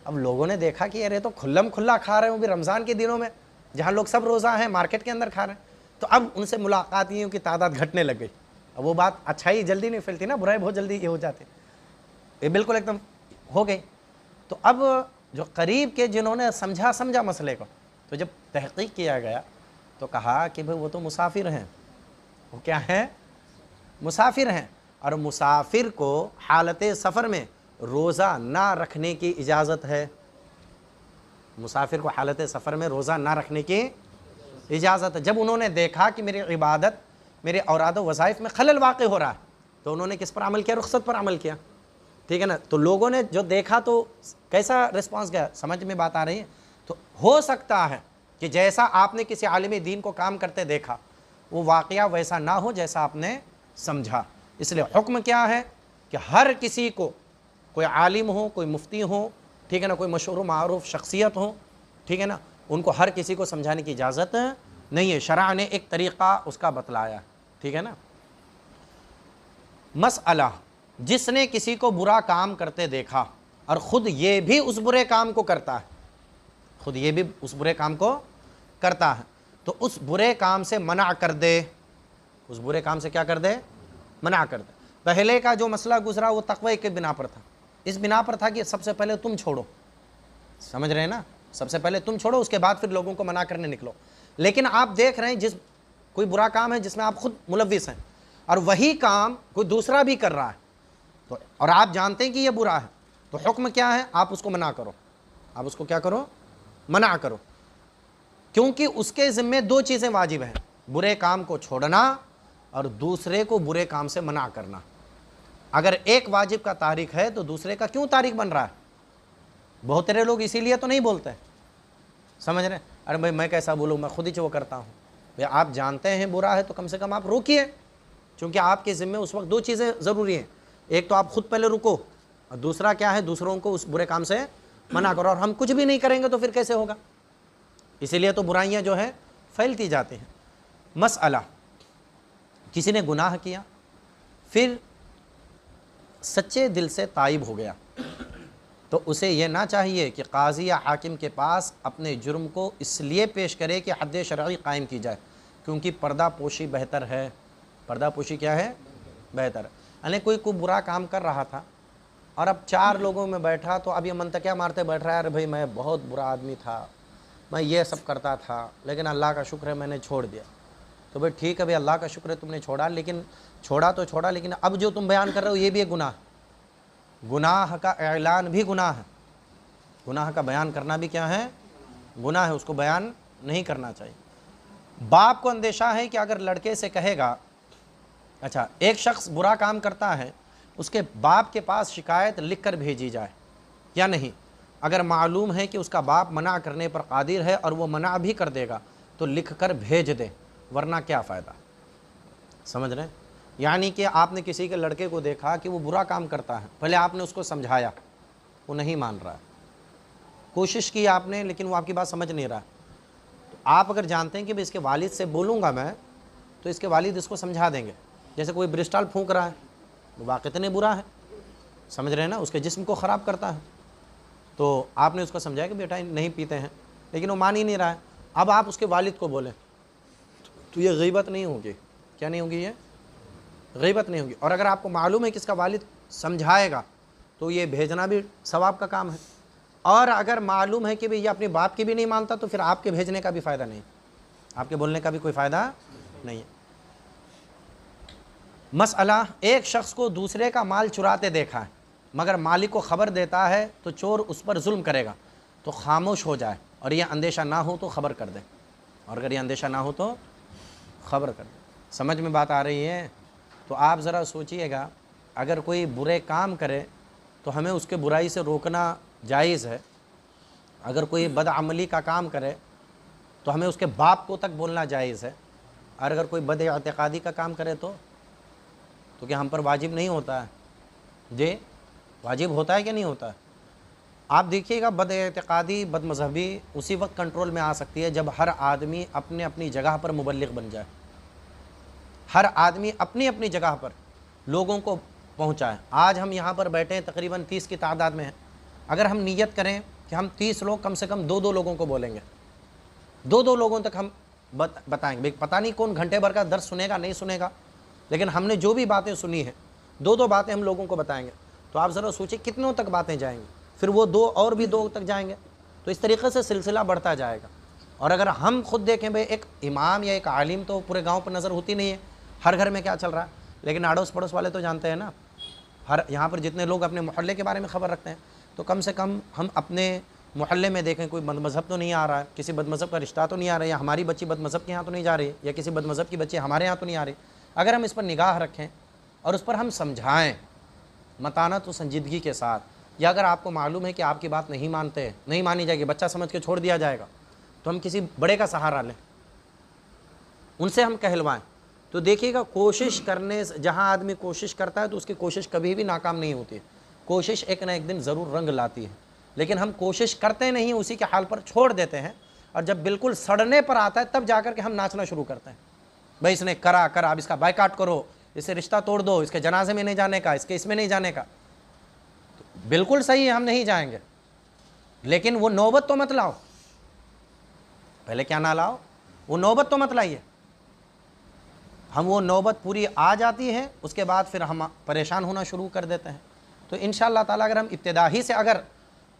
اب لوگوں نے دیکھا کہ ارے تو کھلم کھلا کھا رہے ہیں، وہ بھی رمضان کے دنوں میں جہاں لوگ سب روزہ ہیں، مارکیٹ کے اندر کھا رہے ہیں. تو اب ان سے ملاقاتیوں کی تعداد گھٹنے لگ گئی. اب وہ بات اچھائی جلدی نہیں پھیلتی نا، برائی بہت جلدی یہ ہو جاتی، یہ بالکل ایک دم ہو گئی. تو اب جو قریب کے جنہوں نے سمجھا مسئلے کو، تو جب تحقیق کیا گیا تو کہا کہ بھئی وہ تو مسافر ہیں. وہ کیا ہیں؟ مسافر ہیں. اور مسافر کو حالت سفر میں روزہ نہ رکھنے کی اجازت ہے. مسافر کو حالت سفر میں روزہ نہ رکھنے کی اجازت ہے. جب انہوں نے دیکھا کہ میری عبادت، میرے اوراد و وظائف میں خلل واقع ہو رہا ہے، تو انہوں نے کس پر عمل کیا؟ رخصت پر عمل کیا. ٹھیک ہے نا. تو لوگوں نے جو دیکھا تو کیسا رسپانس گیا؟ سمجھ میں بات آ رہی ہے؟ تو ہو سکتا ہے کہ جیسا آپ نے کسی عالم دین کو کام کرتے دیکھا وہ واقعہ ویسا نہ ہو جیسا آپ نے سمجھا. اس لیے حکم کیا ہے کہ ہر کسی کو، کوئی عالم ہو، کوئی مفتی ہو، ٹھیک ہے نا، کوئی مشہور و معروف شخصیت ہو، ٹھیک ہے نا، ان کو ہر کسی کو سمجھانے کی اجازت نہیں ہے. شرع نے ایک طریقہ اس کا بتلایا. ٹھیک ہے نا. مسئلہ، جس نے کسی کو برا کام کرتے دیکھا اور خود یہ بھی اس برے کام کو کرتا ہے، خود یہ بھی اس برے کام کو کرتا ہے، تو اس برے کام سے منع کر دے. اس برے کام سے کیا کر دے؟ منع کر دے. پہلے کا جو مسئلہ گزرا وہ تقوی کے بنا پر تھا. اس بنا پر تھا کہ سب سے پہلے تم چھوڑو. سمجھ رہے ہیں نا؟ سب سے پہلے تم چھوڑو، اس کے بعد پھر لوگوں کو منع کرنے نکلو. لیکن آپ دیکھ رہے ہیں جس کوئی برا کام ہے جس میں آپ خود ملوث ہیں، اور وہی کام کوئی دوسرا بھی کر رہا ہے، تو اور آپ جانتے ہیں کہ یہ برا ہے، تو حکم کیا ہے؟ آپ اس کو منع کرو. آپ اس کو کیا کرو؟ منع کرو. کیونکہ اس کے ذمے دو چیزیں واجب ہیں: برے کام کو چھوڑنا اور دوسرے کو برے کام سے منع کرنا. اگر ایک واجب کا تارک ہے تو دوسرے کا کیوں تارک بن رہا ہے؟ بہت سارے لوگ اسی لیے تو نہیں بولتے. سمجھ رہے ہیں؟ ارے بھائی میں کیسا بولوں، میں خود ہی وہ کرتا ہوں. بھائی آپ جانتے ہیں برا ہے تو کم سے کم آپ روکیے، چونکہ آپ کے ذمے اس وقت دو چیزیں ضروری ہیں. ایک تو آپ خود پہلے رکو، اور دوسرا کیا ہے؟ دوسروں کو اس برے کام سے منع کرو، اور ہم کچھ بھی نہیں کریں گے تو پھر کیسے ہوگا؟ اسی لیے تو برائیاں جو ہے پھیلتی جاتی ہیں۔ مسئلہ، کسی نے گناہ کیا، پھر سچے دل سے تائب ہو گیا، تو اسے یہ نہ چاہیے کہ قاضی یا حاکم کے پاس اپنے جرم کو اس لیے پیش کرے کہ حد شرعی قائم کی جائے، کیونکہ پردہ پوشی بہتر ہے۔ پردہ پوشی کیا ہے؟ بہتر ہے۔ یعنی کوئی برا کام کر رہا تھا اور اب 4 لوگوں میں بیٹھا تو اب یہ منطقیہ مارتے بیٹھ رہا ہے، ارے بھائی میں بہت برا آدمی تھا، میں یہ سب کرتا تھا، لیکن اللہ کا شکر ہے میں نے چھوڑ دیا۔ تو بھائی ٹھیک ہے، بھائی اللہ کا شکر ہے تم نے چھوڑا، لیکن چھوڑا تو چھوڑا، لیکن اب جو تم بیان کر رہے ہو یہ بھی ایک گناہ ہے۔ گناہ کا اعلان بھی گناہ ہے، گناہ کا بیان کرنا بھی کیا ہے؟ گناہ ہے، اس کو بیان نہیں کرنا چاہیے۔ باپ کو اندیشہ ہے کہ اگر لڑکے سے کہے گا، اچھا ایک شخص برا کام کرتا ہے، اس کے باپ کے پاس شکایت لکھ کر بھیجی جائے یا نہیں؟ اگر معلوم ہے کہ اس کا باپ منع کرنے پر قادر ہے اور وہ منع بھی کر دے گا تو لکھ کر بھیج دے، ورنہ کیا فائدہ؟ سمجھ رہے ہیں؟ یعنی کہ آپ نے کسی کے لڑکے کو دیکھا کہ وہ برا کام کرتا ہے، پہلے آپ نے اس کو سمجھایا، وہ نہیں مان رہا ہے، کوشش کی آپ نے لیکن وہ آپ کی بات سمجھ نہیں رہا، تو آپ اگر جانتے ہیں کہ اس کے والد سے بولوں گا میں تو اس کے والد اس کو سمجھا دیں گے۔ جیسے کوئی برسٹال پھونک رہا ہے، وہ واقعتاً برا ہے، سمجھ رہے ہیں نا، اس کے جسم کو خراب کرتا ہے، تو آپ نے اس کو سمجھایا کہ بیٹا نہیں پیتے ہیں، لیکن وہ مان ہی نہیں رہا ہے۔ اب آپ اس کے والد کو بولیں تو یہ غیبت نہیں ہوگی، کیا نہیں ہوگی؟ یہ غیبت نہیں ہوگی۔ اور اگر آپ کو معلوم ہے کہ اس کا والد سمجھائے گا تو یہ بھیجنا بھی ثواب کا کام ہے، اور اگر معلوم ہے کہ یہ اپنے باپ کی بھی نہیں مانتا تو پھر آپ کے بھیجنے کا بھی فائدہ نہیں، آپ کے بولنے کا بھی کوئی فائدہ نہیں ہے۔ مسئلہ، ایک شخص کو دوسرے کا مال چراتے دیکھا ہے مگر مالک کو خبر دیتا ہے تو چور اس پر ظلم کرے گا، تو خاموش ہو جائے اور یہ اندیشہ نہ ہو تو خبر کر دے، اور اگر یہ اندیشہ نہ ہو تو خبر کر دے۔ سمجھ میں بات آ رہی ہے؟ تو آپ ذرا سوچئے گا، اگر کوئی برے کام کرے تو ہمیں اس کے برائی سے روکنا جائز ہے، اگر کوئی بدعملی کا کام کرے تو ہمیں اس کے باپ کو تک بولنا جائز ہے، اور اگر کوئی بد اعتقادی کا کام کرے تو کیا ہم پر واجب نہیں ہوتا ہے؟ جی واجب ہوتا ہے کہ نہیں ہوتا ہے؟ آپ دیکھیے گا، بد اعتقادی بد مذہبی اسی وقت کنٹرول میں آ سکتی ہے جب ہر آدمی اپنے اپنی جگہ پر مبلغ بن جائے، ہر آدمی اپنی اپنی جگہ پر لوگوں کو پہنچائے۔ آج ہم یہاں پر بیٹھے ہیں، تقریباً 30 کی تعداد میں ہیں، اگر ہم نیت کریں کہ ہم 30 لوگ کم سے کم 2 لوگوں کو بولیں گے، 2 لوگوں تک ہم بتائیں گے، پتہ نہیں کون گھنٹے بھر کا درس سنے گا نہیں سنے گا، لیکن ہم نے جو بھی باتیں سنی ہیں 2 باتیں ہم لوگوں کو بتائیں گے، تو آپ ذرا سوچیں کتنوں تک باتیں جائیں گی، پھر وہ 2 اور بھی 2 تک جائیں گے، تو اس طریقے سے سلسلہ بڑھتا جائے گا۔ اور اگر ہم خود دیکھیں بھائی، ایک امام یا ایک عالم تو پورے گاؤں پر نظر ہوتی نہیں ہے، ہر گھر میں کیا چل رہا ہے، لیکن اڑوس پڑوس والے تو جانتے ہیں نا، یہاں پر جتنے لوگ اپنے محلے کے بارے میں خبر رکھتے ہیں، تو کم سے کم ہم اپنے محلے میں دیکھیں کوئی بد مذہب تو نہیں آ رہا ہے، کسی بد مذہب کا رشتہ تو نہیں آ رہا ہے، یا ہماری بچی بد مذہب کے یہاں تو نہیں جا رہی ہے، یا کسی بد مذہب کی بچی ہمارے یہاں تو نہیں آ رہی۔ اگر ہم اس پر نگاہ رکھیں اور اس پر ہم سمجھائیں متانت و سنجیدگی کے ساتھ، یا اگر آپ کو معلوم ہے کہ آپ کی بات نہیں مانتے، نہیں مانی جائے گی، بچہ سمجھ کے چھوڑ دیا جائے گا، تو ہم کسی بڑے کا سہارا لیں، ان سے ہم کہلوائیں، تو دیکھیے گا کوشش کرنے، جہاں آدمی کوشش کرتا ہے تو اس کی کوشش کبھی بھی ناکام نہیں ہوتی ہے، کوشش ایک نہ ایک دن ضرور رنگ لاتی ہے، لیکن ہم کوشش کرتے نہیں، اسی کے حال پر چھوڑ دیتے ہیں، اور جب بالکل سڑنے پر آتا ہے تب جا کر کے ہم ناچنا شروع کرتے ہیں، بھائی اس نے کرا اب اس کا بائیکاٹ کرو، اس سے رشتہ توڑ دو، اس کے جنازے میں نہیں جانے کا، اس میں نہیں جانے کا۔ تو بالکل صحیح ہے، ہم نہیں جائیں گے، لیکن وہ نوبت تو مت لاؤ، پہلے کیا نہ لاؤ، وہ نوبت تو مت لائیے۔ ہم وہ نوبت پوری آ جاتی ہے، اس کے بعد پھر ہم پریشان ہونا شروع کر دیتے ہیں۔ تو انشاءاللہ تعالیٰ اگر ہم ابتدائی سے اگر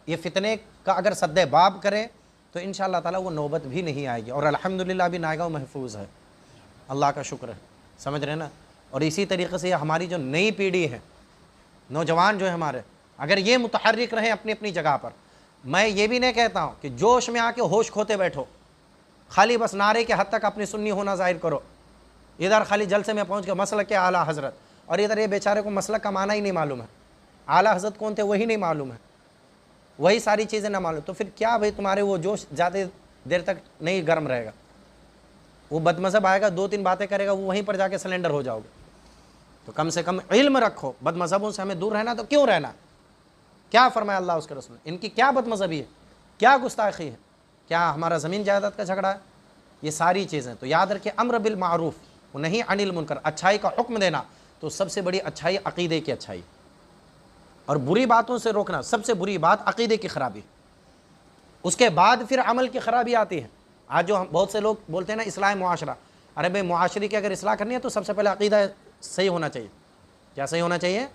یہ فتنے کا اگر سد باب کریں تو انشاءاللہ تعالیٰ وہ نوبت بھی نہیں آئے گی، اور الحمدللہ ابھی نائگاہ محفوظ ہے، اللہ کا شکر ہے، سمجھ رہے ہیں نا۔ اور اسی طریقے سے ہماری جو نئی پیڑھی ہے، نوجوان جو ہے ہمارے، اگر یہ متحرک رہیں اپنی اپنی جگہ پر، میں یہ بھی نہیں کہتا ہوں کہ جوش میں آ کے ہوش کھوتے بیٹھو، خالی بس نعرے کے حد تک اپنی سنی ہونا ظاہر کرو، ادھر خالی جلسے میں پہنچ کے مسلک کے اعلیٰ حضرت، اور ادھر یہ بیچارے کو مسلک کا معنی ہی نہیں معلوم ہے، اعلیٰ حضرت کون تھے وہی نہیں معلوم ہے، وہی ساری چیزیں نہ معلوم، تو پھر کیا بھائی تمہارے وہ جوش زیادہ دیر تک نہیں گرم رہے گا، وہ بد مذہب آئے گا 2-3 باتیں کرے گا، وہ وہیں پر جا کے سلنڈر ہو جاؤ گے۔ تو کم سے کم علم رکھو، بد مذہبوں سے ہمیں دور رہنا، تو کیوں رہنا، کیا فرمایا اللہ اس کے رسول نے، ان کی کیا بد مذہبی ہے، کیا گستاخی ہے، کیا ہمارا زمین جائیداد کا جھگڑا ہے، یہ ساری چیزیں. تو یاد رکھیں امر بالمعروف و نہی عن المنکر، اچھائی کا حکم دینا، تو سب سے بڑی اچھائی عقیدے کی اچھائی، اور بری باتوں سے روکنا، سب سے بری بات عقیدے کی خرابی. اس کے بعد پھر عمل کی خرابی آتی ہے. آج جو بہت سے لوگ بولتے ہیں نا اصلاح معاشرہ، ارے بھائی معاشرے کی اگر اصلاح کرنی ہے تو سب سے پہلے عقیدہ صحیح ہونا چاہیے. کیا صحیح ہونا چاہیے؟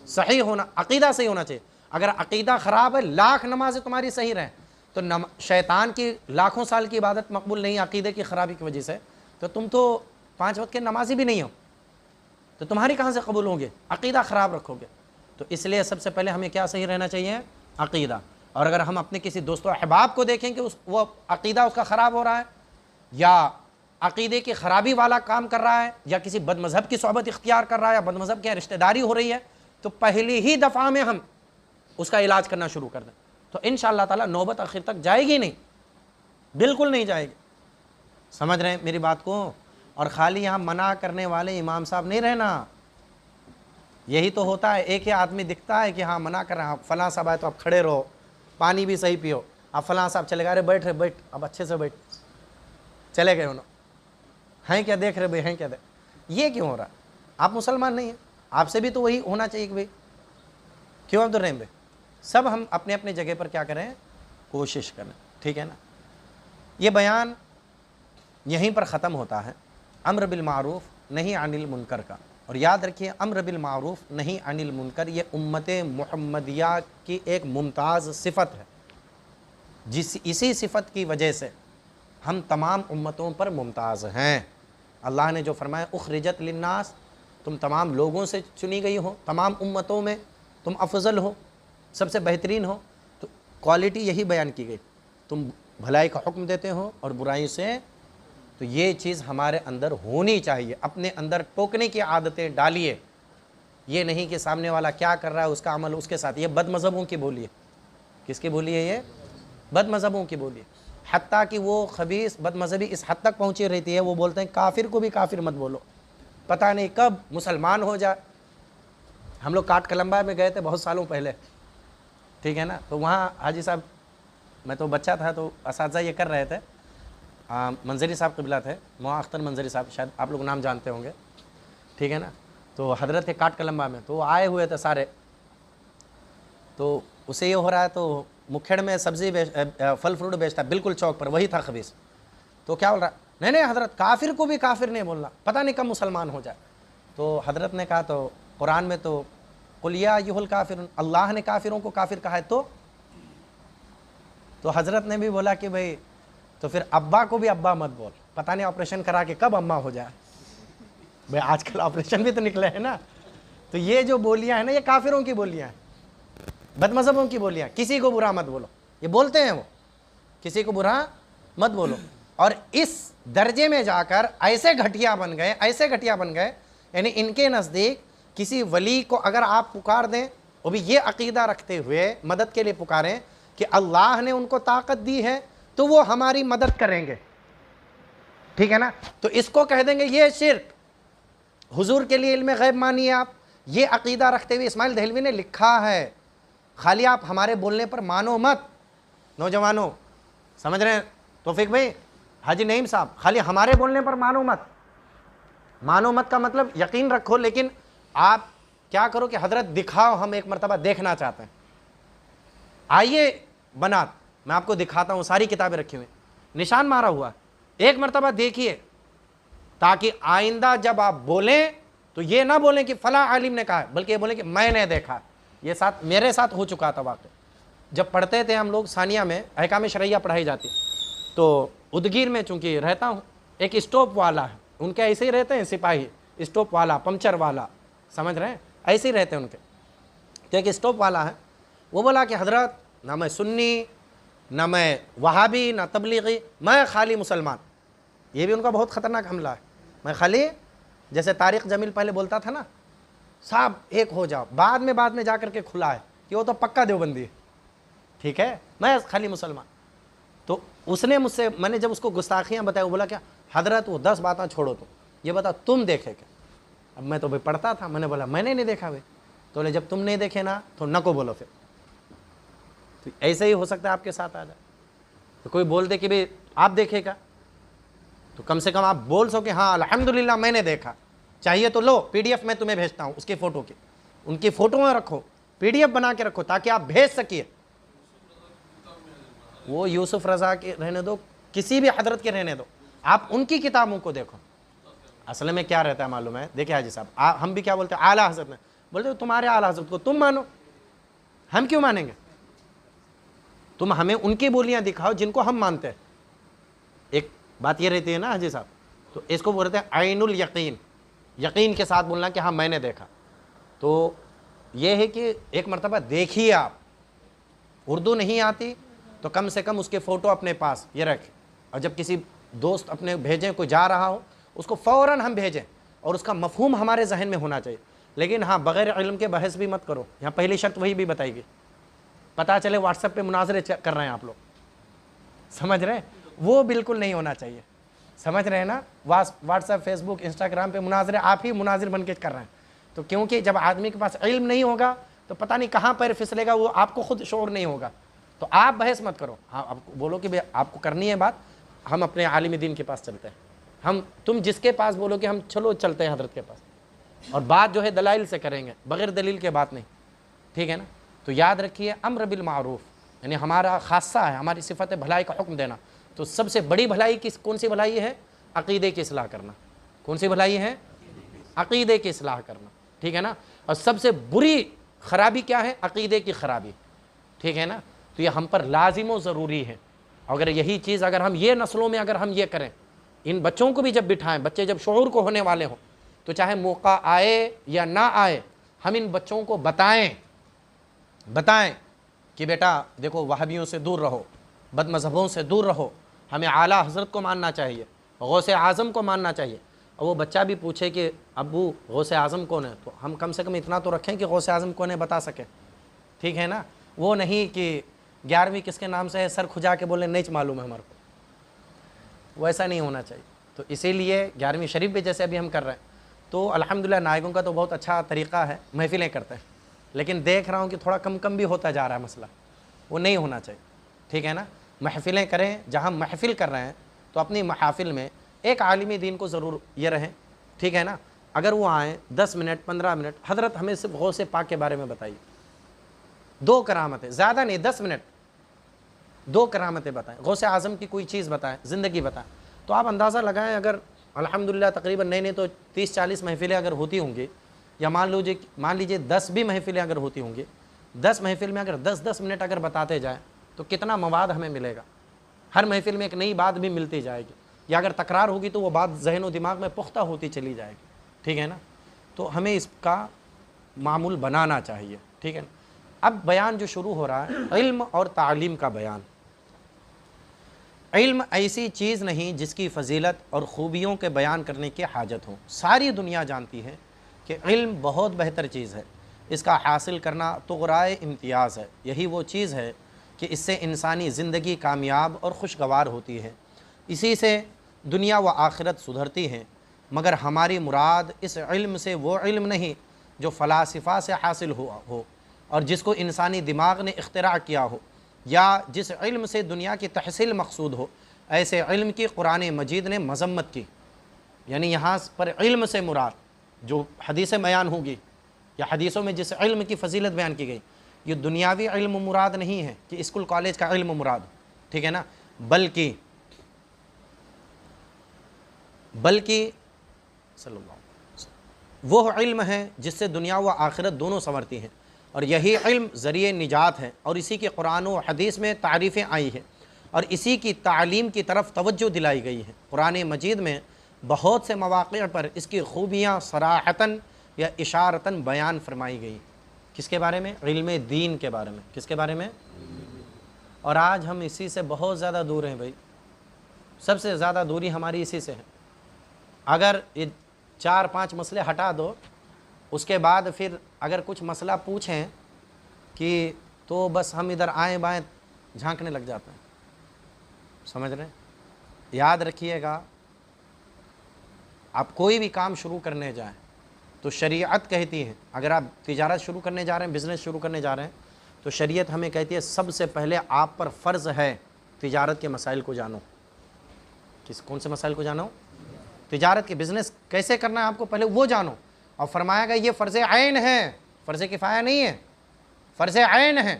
صحیح ہونا، عقیدہ صحیح ہونا چاہیے. اگر عقیدہ خراب ہے، لاکھ نمازیں تمہاری صحیح رہیں تو شیطان کی لاکھوں سال کی عبادت مقبول نہیں عقیدے کی خرابی کی وجہ سے، تو تم تو 5 وقت کے نمازی بھی نہیں ہو، تو تمہاری کہاں سے قبول ہوں گے؟ عقیدہ خراب رکھو گے. تو اس لیے سب سے پہلے ہمیں کیا صحیح رہنا چاہیے؟ عقیدہ. اور اگر ہم اپنے کسی دوست و احباب کو دیکھیں کہ وہ عقیدہ اس کا خراب ہو رہا ہے، یا عقیدے کی خرابی والا کام کر رہا ہے، یا کسی بد مذہب کی صحبت اختیار کر رہا ہے، یا بد مذہب کی رشتہ داری ہو رہی ہے، تو پہلی ہی دفعہ میں ہم اس کا علاج کرنا شروع کر دیں تو انشاءاللہ تعالیٰ نوبت آخر تک جائے گی نہیں، بالکل نہیں جائے گی. سمجھ رہے ہیں میری بات کو؟ اور خالی یہاں منع کرنے والے امام صاحب نہیں رہنا. یہی تو ہوتا ہے، ایک ہی آدمی دکھتا ہے کہ ہاں منع کر رہا ہے، فلاں صاحب آئے تو اب کھڑے رہو، پانی بھی صحیح پیو. اب فلاں صاحب چلے گئے، ارے بیٹھ رہے، بیٹھ، اب اچھے سے بیٹھ، چلے گئے انہوں. ہیں کیا دیکھ رہے بھائی، ہیں کیا یہ کیوں ہو رہا؟ آپ مسلمان نہیں ہیں، آپ سے بھی تو وہی ہونا چاہیے کہ بھائی کیوں عبد الرحیم بھائی. سب ہم اپنے اپنے جگہ پر کیا کریں، کوشش کریں. ٹھیک ہے نا؟ یہ بیان یہیں پر ختم ہوتا ہے امر بالمعروف نہی عن المنکر کا. اور یاد رکھیے امر بالمعروف نہی عن المنکر یہ امت محمدیہ کی ایک ممتاز صفت ہے، اسی صفت کی وجہ سے ہم تمام امتوں پر ممتاز ہیں. اللہ نے جو فرمایا اخرجت للناس، تم تمام لوگوں سے چنی گئی ہو، تمام امتوں میں تم افضل ہو، سب سے بہترین ہو. تو کوالٹی یہی بیان کی گئی، تم بھلائی کا حکم دیتے ہو اور برائی سے. تو یہ چیز ہمارے اندر ہونی چاہیے. اپنے اندر ٹوکنے کی عادتیں ڈالیے، یہ نہیں کہ سامنے والا کیا کر رہا ہے اس کا عمل اس کے ساتھ. یہ بد مذہبوں کی بولی ہے. کس کی بولی ہے؟ یہ بد مذہبوں کی بولی ہے. حتیٰ کہ وہ خبیث بد مذہبی اس حد تک پہنچی رہتی ہے، وہ بولتے ہیں کافر کو بھی کافر مت بولو، پتہ نہیں کب مسلمان ہو جائے. ہم لوگ کاٹ کلمبا میں گئے تھے بہت سالوں پہلے، ٹھیک ہے نا؟ تو وہاں حاجی صاحب، میں تو بچہ تھا تو اساتذہ یہ کر رہے تھے، منظری صاحب قبلہ تھے، مولا اختر منظری صاحب، شاید آپ لوگ نام جانتے ہوں گے، ٹھیک ہے نا؟ تو حضرت کے کاٹ کلمبا میں تو وہ آئے ہوئے تھے سارے. تو اسے یہ ہو رہا ہے، تو مکھیڑ میں سبزی پھل فروٹ بیچتا، بالکل چوک پر، وہی تھا خبیث. تو کیا بول رہا؟ نہیں نہیں حضرت، کافر کو بھی کافر نہیں بولنا، پتہ نہیں کب مسلمان ہو جائے. تو حضرت نے کہا تو قرآن میں تو قل یا ایھا الکافرون، اللہ نے کافروں کو کافر کہا ہے. تو حضرت نے بھی بولا کہ بھائی تو پھر ابا کو بھی ابا مت بول، پتہ نہیں آپریشن کرا کے کب اماں ہو جائے. بھائی آج کل آپریشن بھی تو نکلے ہیں نا. تو یہ جو بولیاں ہیں نا، یہ کافروں کی بولیاں ہیں، بد مذہبوں کی بولیاں. کسی کو برا مت بولو، یہ بولتے ہیں وہ، کسی کو برا مت بولو. اور اس درجے میں جا کر ایسے گھٹیا بن گئے، یعنی ان کے نزدیک کسی ولی کو اگر آپ پکار دیں، وہ بھی یہ عقیدہ رکھتے ہوئے مدد کے لیے پکاریں کہ اللہ نے ان کو طاقت دی ہے تو وہ ہماری مدد کریں گے، ٹھیک ہے نا؟ تو اس کو کہہ دیں گے یہ شرک. حضور کے لیے علم غیب مانیے آپ، یہ عقیدہ رکھتے ہوئے اسماعیل دہلوی نے لکھا ہے. خالی آپ ہمارے بولنے پر مانو مت، نوجوانوں سمجھ رہے ہیں توفیق بھائی، حاجی نعیم صاحب، خالی ہمارے بولنے پر مانو مت. مانو مت کا مطلب یقین رکھو، لیکن آپ کیا کرو کہ حضرت دکھاؤ، ہم ایک مرتبہ دیکھنا چاہتے ہیں. آئیے بنات، میں آپ کو دکھاتا ہوں، ساری کتابیں رکھی ہوئی، نشان مارا ہوا، ایک مرتبہ دیکھیے، تاکہ آئندہ جب آپ بولیں تو یہ نہ بولیں کہ فلاں عالم نے کہا ہے، بلکہ یہ بولیں کہ میں نے دیکھا. یہ میرے ساتھ ہو چکا تھا واقعہ. جب پڑھتے تھے ہم لوگ ثانیہ میں، احکام شرعیہ پڑھائی جاتی، تو ادگیر میں چونکہ رہتا ہوں، ایک اسٹوپ والا ہے، ان کے ایسے ہی رہتے ہیں سپاہی، اسٹوپ والا، پنچر والا، سمجھ رہے ہیں، ایسے ہی رہتے ہیں ان کے. تو ایک اسٹوپ والا ہے، وہ بولا کہ حضرت نہ میں سنی، نہ میں وہابی، نہ تبلیغی، میں خالی مسلمان. یہ بھی ان کا بہت خطرناک حملہ ہے. میں خالی، جیسے طارق جمیل پہلے بولتا تھا نا، صاحب ایک ہو جاؤ، بعد میں جا کر کے کھلا ہے کہ وہ تو پکا دیوبندی ہے، ٹھیک ہے، میں خالی مسلمان. تو اس نے مجھ سے، میں نے جب اس کو گستاخیاں بتایا، وہ بولا کیا حضرت وہ 10 باتیں چھوڑو، تو یہ بتا تم دیکھے کیا؟ اب میں تو بھائی پڑھتا تھا، میں نے بولا میں نے نہیں دیکھا بھائی. تو بولے جب تم نہیں دیکھے نا تو نہ کو بولو پھر. تو ایسے ہی ہو سکتا ہے آپ کے ساتھ آ جائے. تو کوئی بول دے کہ بھئی آپ دیکھے گا, تو کم سے کم آپ بول سو کہ ہاں الحمدللہ میں نے دیکھا. چاہیے تو لو پی ڈی ایف میں تمہیں بھیجتا ہوں اس کی فوٹو کی, ان کی فوٹو میں رکھو, پی ڈی ایف بنا کے رکھو تاکہ آپ بھیج سکیے. وہ یوسف رضا کے رہنے دو, کسی بھی حضرت کے رہنے دو, آپ ان کی کتابوں کو دیکھو. اصل میں کیا رہتا ہے معلوم ہے, دیکھیں حاجی صاحب, ہم بھی کیا بولتے ہیں اعلیٰ حضرت نے, بولتے تمہارے اعلیٰ حضرت کو تم مانو, ہم کیوں مانیں گے؟ تم ہمیں ان کی بولیاں دکھاؤ جن کو ہم مانتے ہیں. ایک بات یہ رہتی ہے نا حاجی صاحب, تو اس کو بولتے ہیں عین الیقین, یقین کے ساتھ بولنا کہ ہاں میں نے دیکھا. تو یہ ہے کہ ایک مرتبہ دیکھیے آپ, اردو نہیں آتی تو کم سے کم اس کے فوٹو اپنے پاس یہ رکھیں, اور جب کسی دوست اپنے بھیجیں, کوئی جا رہا ہو اس کو فوراً ہم بھیجیں, اور اس کا مفہوم ہمارے ذہن میں ہونا چاہیے. لیکن ہاں بغیر علم کے بحث بھی مت کرو. یہاں پہلی شرط وہی بھی بتائی گئی, پتہ چلے واٹس ایپ پہ مناظرے کر رہے ہیں آپ لوگ, سمجھ رہے ہیں, وہ بالکل نہیں ہونا چاہیے. سمجھ رہے ہیں نا, واٹس ایپ, فیس بک, انسٹاگرام پہ مناظرے آپ ہی مناظر بن کے کر رہے ہیں. تو کیونکہ جب آدمی کے پاس علم نہیں ہوگا تو پتہ نہیں کہاں پیر پھسلے گا, وہ آپ کو خود شعور نہیں ہوگا. تو آپ بحث مت کرو, ہاں آپ بولو کہ آپ کو کرنی ہے بات, ہم اپنے عالم دین کے پاس چلتے ہیں. تم جس کے پاس بولو کہ ہم چلو چلتے ہیں حضرت کے پاس, اور بات جو ہے دلائل سے کریں گے, بغیر دلیل کے بات نہیں, ٹھیک ہے نا. تو یاد رکھیے امر بالمعروف یعنی ہمارا خاصہ ہے, ہماری صفت ہے بھلائی کا حکم دینا. تو سب سے بڑی بھلائی کون سی بھلائی ہے؟ عقیدے کی اصلاح کرنا. کون سی بھلائی ہے؟ عقیدے کی اصلاح کرنا, ٹھیک ہے نا. اور سب سے بری خرابی کیا ہے؟ عقیدے کی خرابی, ٹھیک ہے نا. تو یہ ہم پر لازم و ضروری ہے. اگر یہی چیز اگر ہم یہ نسلوں میں اگر ہم یہ کریں, ان بچوں کو بھی جب بٹھائیں, بچے جب شعور کو ہونے والے ہوں, تو چاہے موقع آئے یا نہ آئے, ہم ان بچوں کو بتائیں کہ بیٹا دیکھو وہابیوں سے دور رہو, بد مذہبوں سے دور رہو, ہمیں اعلیٰ حضرت کو ماننا چاہیے, غوث اعظم کو ماننا چاہیے. اور وہ بچہ بھی پوچھے کہ ابو غوث اعظم کون ہے, تو ہم کم سے کم اتنا تو رکھیں کہ غوث اعظم کون ہے بتا سکیں, ٹھیک ہے نا. وہ نہیں کہ 11ویں کس کے نام سے ہے, سر کھجا کے بولے نہیں معلوم ہے ہمارے کو, وہ ایسا نہیں ہونا چاہیے. تو اسی لیے 11ویں شریف بھی جیسے ابھی ہم کر رہے ہیں, تو الحمدللہ نائگوں کا تو بہت اچھا طریقہ ہے, محفلیں کرتے ہیں, لیکن دیکھ رہا ہوں کہ تھوڑا کم بھی ہوتا جا رہا ہے مسئلہ, وہ نہیں ہونا چاہیے, ٹھیک ہے نا. محفلیں کریں, جہاں محفل کر رہے ہیں تو اپنی محافل میں ایک عالمی دین کو ضرور یہ رہیں, ٹھیک ہے نا. اگر وہ آئیں 10 منٹ 15 منٹ, حضرت ہمیں صرف غوث پاک کے بارے میں بتائیے, 2 کرامتیں, زیادہ نہیں, 10 منٹ 2 کرامتیں بتائیں, غوث اعظم کی کوئی چیز بتائیں, زندگی بتائیں. تو آپ اندازہ لگائیں, اگر الحمدللہ تقریباً نہیں تو 30-40 محفلیں اگر ہوتی ہوں گی, یا مان لیجیے 10 بھی محفلیں اگر ہوتی ہوں گی, 10 محفل میں اگر 10 منٹ اگر بتاتے جائیں تو کتنا مواد ہمیں ملے گا. ہر محفل میں ایک نئی بات بھی ملتی جائے گی, یا اگر تکرار ہوگی تو وہ بات ذہن و دماغ میں پختہ ہوتی چلی جائے گی, ٹھیک ہے نا. تو ہمیں اس کا معمول بنانا چاہیے, ٹھیک ہے نا. اب بیان جو شروع ہو رہا ہے علم اور تعلیم کا بیان. علم ایسی چیز نہیں جس کی فضیلت اور خوبیوں کے بیان کرنے کی حاجت ہو. ساری دنیا جانتی ہے کہ علم بہت بہتر چیز ہے, اس کا حاصل کرنا طغرائے امتیاز ہے. یہی وہ چیز ہے کہ اس سے انسانی زندگی کامیاب اور خوشگوار ہوتی ہے, اسی سے دنیا و آخرت سدھرتی ہیں. مگر ہماری مراد اس علم سے وہ علم نہیں جو فلاسفہ سے حاصل ہوا ہو اور جس کو انسانی دماغ نے اختراع کیا ہو, یا جس علم سے دنیا کی تحصیل مقصود ہو. ایسے علم کی قرآن مجید نے مذمت کی. یعنی یہاں پر علم سے مراد جو حدیثیں بیان ہوگی یا حدیثوں میں جس علم کی فضیلت بیان کی گئی, یہ دنیاوی علم مراد نہیں ہے کہ اسکول کالج کا علم مراد, ٹھیک ہے نا, بلکہ صلی اللہ علیہ وسلم وہ علم ہے جس سے دنیا و آخرت دونوں سنورتی ہیں, اور یہی علم ذریعہ نجات ہے, اور اسی کی قرآن و حدیث میں تعریفیں آئی ہیں, اور اسی کی تعلیم کی طرف توجہ دلائی گئی ہے. قرآن مجید میں بہت سے مواقع پر اس کی خوبیاں صراحتاً یا اشارتاً بیان فرمائی گئی. کس کے بارے میں؟ علم دین کے بارے میں. کس کے بارے میں؟ اور آج ہم اسی سے بہت زیادہ دور ہیں بھائی, سب سے زیادہ دوری ہماری اسی سے ہے. اگر یہ 4-5 مسئلے ہٹا دو, اس کے بعد پھر اگر کچھ مسئلہ پوچھیں کہ تو بس ہم ادھر آئیں بائیں جھانکنے لگ جاتے ہیں, سمجھ رہے ہیں. یاد رکھیے گا, آپ کوئی بھی کام شروع کرنے جائیں تو شریعت کہتی ہے, اگر آپ تجارت شروع کرنے جا رہے ہیں, بزنس شروع کرنے جا رہے ہیں, تو شریعت ہمیں کہتی ہے سب سے پہلے آپ پر فرض ہے تجارت کے مسائل کو جانو. کون سے مسائل کو جانو؟ تجارت کے بزنس کیسے کرنا ہے آپ کو پہلے وہ جانو. اور فرمایا گیا یہ فرض عین ہے، فرض کفایہ نہیں ہے، فرض عین ہے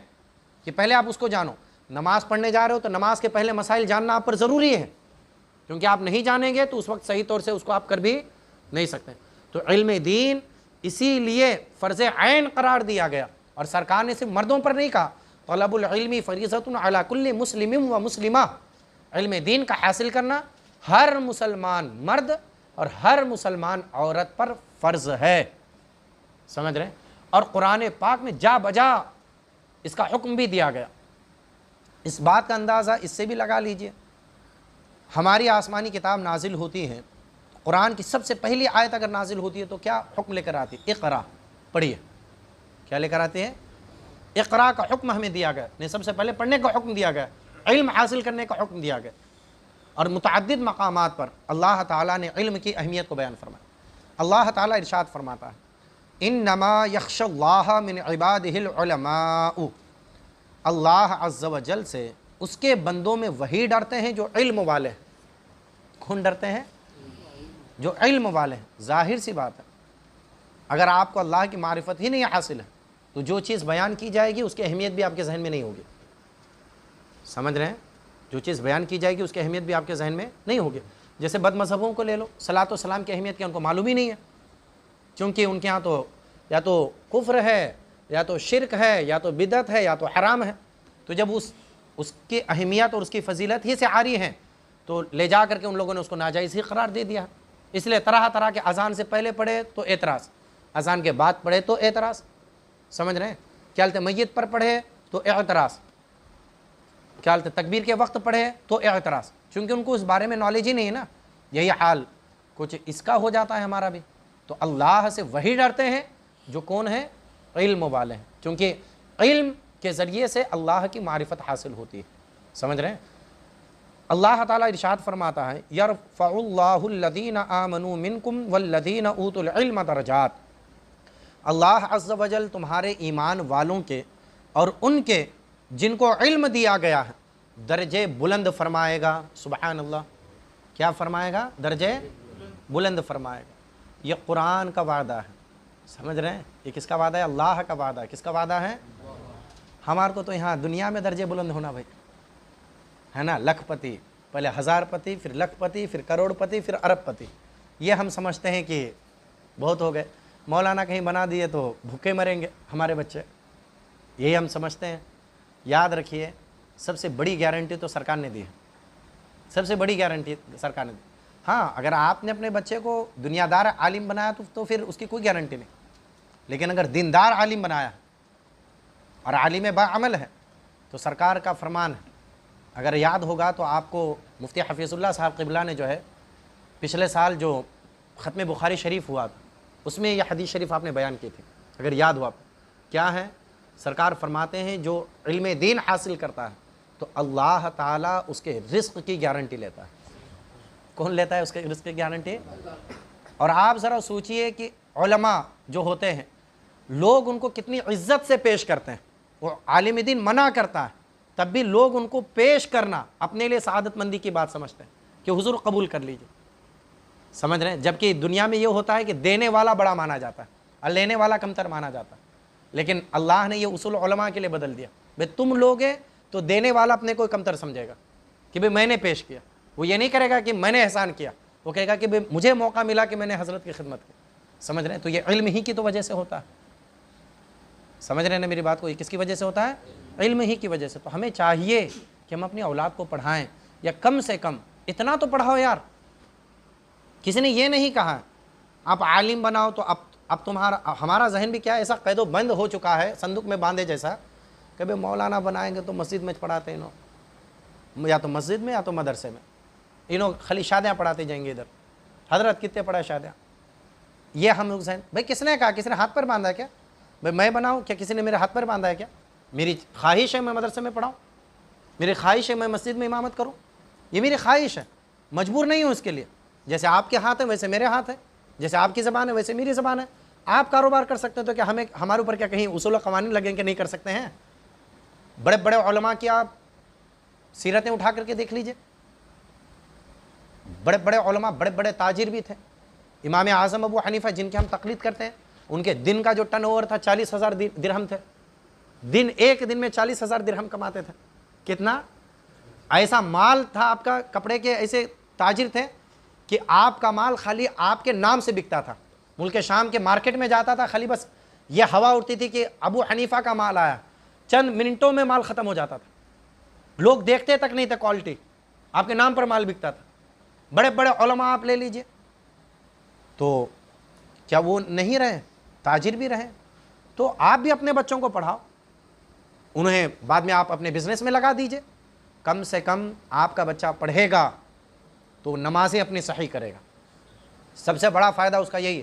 کہ پہلے آپ اس کو جانو. نماز پڑھنے جا رہے ہو تو نماز کے پہلے مسائل جاننا آپ پر ضروری ہے، کیونکہ آپ نہیں جانیں گے تو اس وقت صحیح طور سے اس کو آپ کر بھی نہیں سکتے. تو علم دین اسی لیے فرض عین قرار دیا گیا. اور سرکار نے صرف مردوں پر نہیں کہا، طلب العلم فریضۃ علی کل مسلم و مسلمہ، علم دین کا حاصل کرنا ہر مسلمان مرد اور ہر مسلمان عورت پر فرض ہے. سمجھ رہے ہیں؟ اور قرآن پاک میں جا بجا اس کا حکم بھی دیا گیا. اس بات کا اندازہ اس سے بھی لگا لیجئے، ہماری آسمانی کتاب نازل ہوتی ہے، قرآن کی سب سے پہلی آیت اگر نازل ہوتی ہے تو کیا حکم لے کر آتی ہے؟ اقرا، پڑھیے. کیا لے کر آتی ہے؟ اقرا کا حکم ہمیں دیا گیا، نہیں سب سے پہلے پڑھنے کا حکم دیا گیا، علم حاصل کرنے کا حکم دیا گیا. اور متعدد مقامات پر اللہ تعالیٰ نے علم کی اہمیت کو بیان فرمایا. اللہ تعالیٰ ارشاد فرماتا ہے انما یخشی اللہ من عبادہ العلماء، اللہ عز و جل سے اس کے بندوں میں وہی ڈرتے ہیں جو علم والے ہیں. کون ڈرتے ہیں؟ جو علم والے ہیں. ظاہر سی بات ہے، اگر آپ کو اللہ کی معرفت ہی نہیں حاصل ہے تو جو چیز بیان کی جائے گی اس کی اہمیت بھی آپ کے ذہن میں نہیں ہوگی. سمجھ رہے ہیں؟ جو چیز بیان کی جائے گی اس کی اہمیت بھی آپ کے ذہن میں نہیں ہوگی. جیسے بد مذہبوں کو لے لو، صلاۃ و سلام کی اہمیت کی ان کو معلوم ہی نہیں ہے، چونکہ ان کے ہاں تو یا تو کفر ہے یا تو شرک ہے یا تو بدعت ہے یا تو حرام ہے. تو جب اس کی اہمیت اور اس کی فضیلت ہی سے عاری ہیں تو لے جا کر کے ان لوگوں نے اس کو ناجائز ہی قرار دے دیا. اس لیے طرح طرح کے اذان سے پہلے پڑھے تو اعتراض، اذان کے بعد پڑھے تو اعتراض. سمجھ رہے ہیں؟ کیا حالت میت پر پڑھے تو اعتراض، کیا حالت تکبیر کے وقت پڑھے تو اعتراض، چونکہ ان کو اس بارے میں نالج ہی نہیں ہے نا. یہی حال کچھ اس کا ہو جاتا ہے ہمارا بھی. تو اللہ سے وہی ڈرتے ہیں جو کون ہے؟ علم والے ہیں، کیونکہ علم کے ذریعے سے اللہ کی معرفت حاصل ہوتی ہے. سمجھ رہے ہیں؟ اللہ تعالیٰ ارشاد فرماتا ہے یرفع اللہ الذین آمنوا منکم والذین اوتوا العلم درجات. اللہ عز و جل تمہارے ایمان والوں کے اور ان کے جن کو علم دیا گیا ہے درجے بلند فرمائے گا. سبحان اللہ. کیا فرمائے گا؟ درجے بلند فرمائے گا. یہ قرآن کا وعدہ ہے. سمجھ رہے ہیں؟ یہ کس کا وعدہ ہے؟ اللہ کا وعدہ ہے. کس کا وعدہ ہے؟ ہمارے کو تو یہاں دنیا میں درجے بلند ہونا بھائی ہے نا، لکھ پتی، پہلے ہزار پتی، پھر لکھ پتی، پھر کروڑ پتی، پھر ارب پتی. یہ ہم سمجھتے ہیں کہ بہت ہو گئے، مولانا کہیں بنا دیے تو بھوکے مریں گے ہمارے بچے، یہی ہم سمجھتے ہیں. یاد رکھیے سب سے بڑی گارنٹی تو سرکار نے دی ہے، سب سے بڑی گارنٹی سرکار نے دی. ہاں اگر آپ نے اپنے بچے کو دنیا دار عالم بنایا تو پھر اس کی کوئی گارنٹی نہیں، لیکن اگر دیندار عالم بنایا اور عالم باعمل ہے تو سرکار کا فرمان ہے. اگر یاد ہوگا تو آپ کو مفتی حفیظ اللہ صاحب قبلہ نے جو ہے پچھلے سال جو ختم بخاری شریف ہوا تھا اس میں یہ حدیث شریف آپ نے بیان کی تھی، اگر یاد ہوا. کیا ہے؟ سرکار فرماتے ہیں جو علم دین حاصل کرتا ہے تو اللہ تعالیٰ اس کے رزق کی گارنٹی لیتا ہے. کون لیتا ہے اس کے رزق کی گارنٹی؟ اور آپ ذرا سوچئے کہ علماء جو ہوتے ہیں لوگ ان کو کتنی عزت سے پیش کرتے ہیں. وہ عالم دین منع کرتا ہے تب بھی لوگ ان کو پیش کرنا اپنے لیے سعادت مندی کی بات سمجھتے ہیں کہ حضور قبول کر لیجئے. سمجھ رہے ہیں؟ جبکہ دنیا میں یہ ہوتا ہے کہ دینے والا بڑا مانا جاتا ہے اور لینے والا کمتر مانا جاتا ہے. لیکن اللہ نے یہ اصول علماء کے لیے بدل دیا. بھئی تم لوگے تو دینے والا اپنے کو کمتر سمجھے گا کہ بھئی میں نے پیش کیا. وہ یہ نہیں کرے گا کہ میں نے احسان کیا، وہ کہے گا کہ بھئی مجھے موقع ملا کہ میں نے حضرت کی خدمت کی. سمجھ رہے ہیں؟ تو یہ علم ہی کی تو وجہ سے ہوتا ہے. سمجھ رہے ہیں نا میری بات کو؟ یہ کس کی وجہ سے ہوتا ہے؟ علم ہی کی وجہ سے. تو ہمیں چاہیے کہ ہم اپنی اولاد کو پڑھائیں، یا کم سے کم اتنا تو پڑھاؤ یار. کسی نے یہ نہیں کہا آپ عالم بناؤ تو اب ہمارا ذہن بھی کیا ایسا قید و بند ہو چکا ہے صندوق میں باندھے جیسا کہ بھئی مولانا بنائیں گے تو مسجد میں پڑھاتے ہیں انہوں، یا تو مسجد میں یا تو مدرسے میں، انہوں خالی شادیاں پڑھاتے جائیں گے. ادھر حضرت کتنے پڑھا شادیاں؟ یہ ہم لوگ ذہن. بھائی کس نے کہا؟ کسی نے ہاتھ پر باندھا ہے کیا؟ بھائی میں بناؤں کیا کسی نے میرے ہاتھ پر باندھا ہے کیا؟ میری خواہش ہے میں مدرسے میں پڑھاؤں، میری خواہش ہے میں مسجد میں امامت کروں، یہ میری خواہش ہے، مجبور نہیں ہوں اس کے لیے. جیسے آپ کے ہاتھ ہیں ویسے میرے ہاتھ ہیں، جیسے آپ کی زبان ہے ویسے میری زبان ہے. آپ کاروبار کر سکتے ہیں تو کیا ہمارے اوپر کیا کہیں اصول و قوانین لگیں کہ نہیں کر سکتے ہیں؟ بڑے بڑے علماء کی آپ سیرتیں اٹھا کر کے دیکھ لیجئے، بڑے بڑے علماء، بڑے بڑے تاجر بھی تھے۔ امام اعظم ابو حنیفہ جن کی ہم تقلید کرتے ہیں، ان کے دن کا جو ٹرن اوور تھا 40,000 درہم تھے، ایک دن میں 40,000 درہم کماتے تھے۔ کتنا ایسا مال تھا آپ کا، کپڑے کے ایسے تاجر تھے کہ آپ کا مال خالی آپ کے نام سے بکتا تھا، ملک شام کے مارکیٹ میں جاتا تھا، خالی بس یہ ہوا اڑتی تھی کہ ابو حنیفہ کا مال آیا، چند منٹوں میں مال ختم ہو جاتا تھا، لوگ دیکھتے تک نہیں تھے، کوالٹی آپ کے نام پر مال بکتا تھا۔ بڑے بڑے علماء آپ لے لیجئے، تو کیا وہ نہیں رہے؟ تاجر بھی رہے۔ تو آپ بھی اپنے بچوں کو پڑھاؤ، انہیں بعد میں آپ اپنے بزنس میں لگا دیجئے، کم سے کم آپ کا بچہ پڑھے گا تو نمازیں اپنی صحیح کرے گا، سب سے بڑا فائدہ اس کا یہی ہے،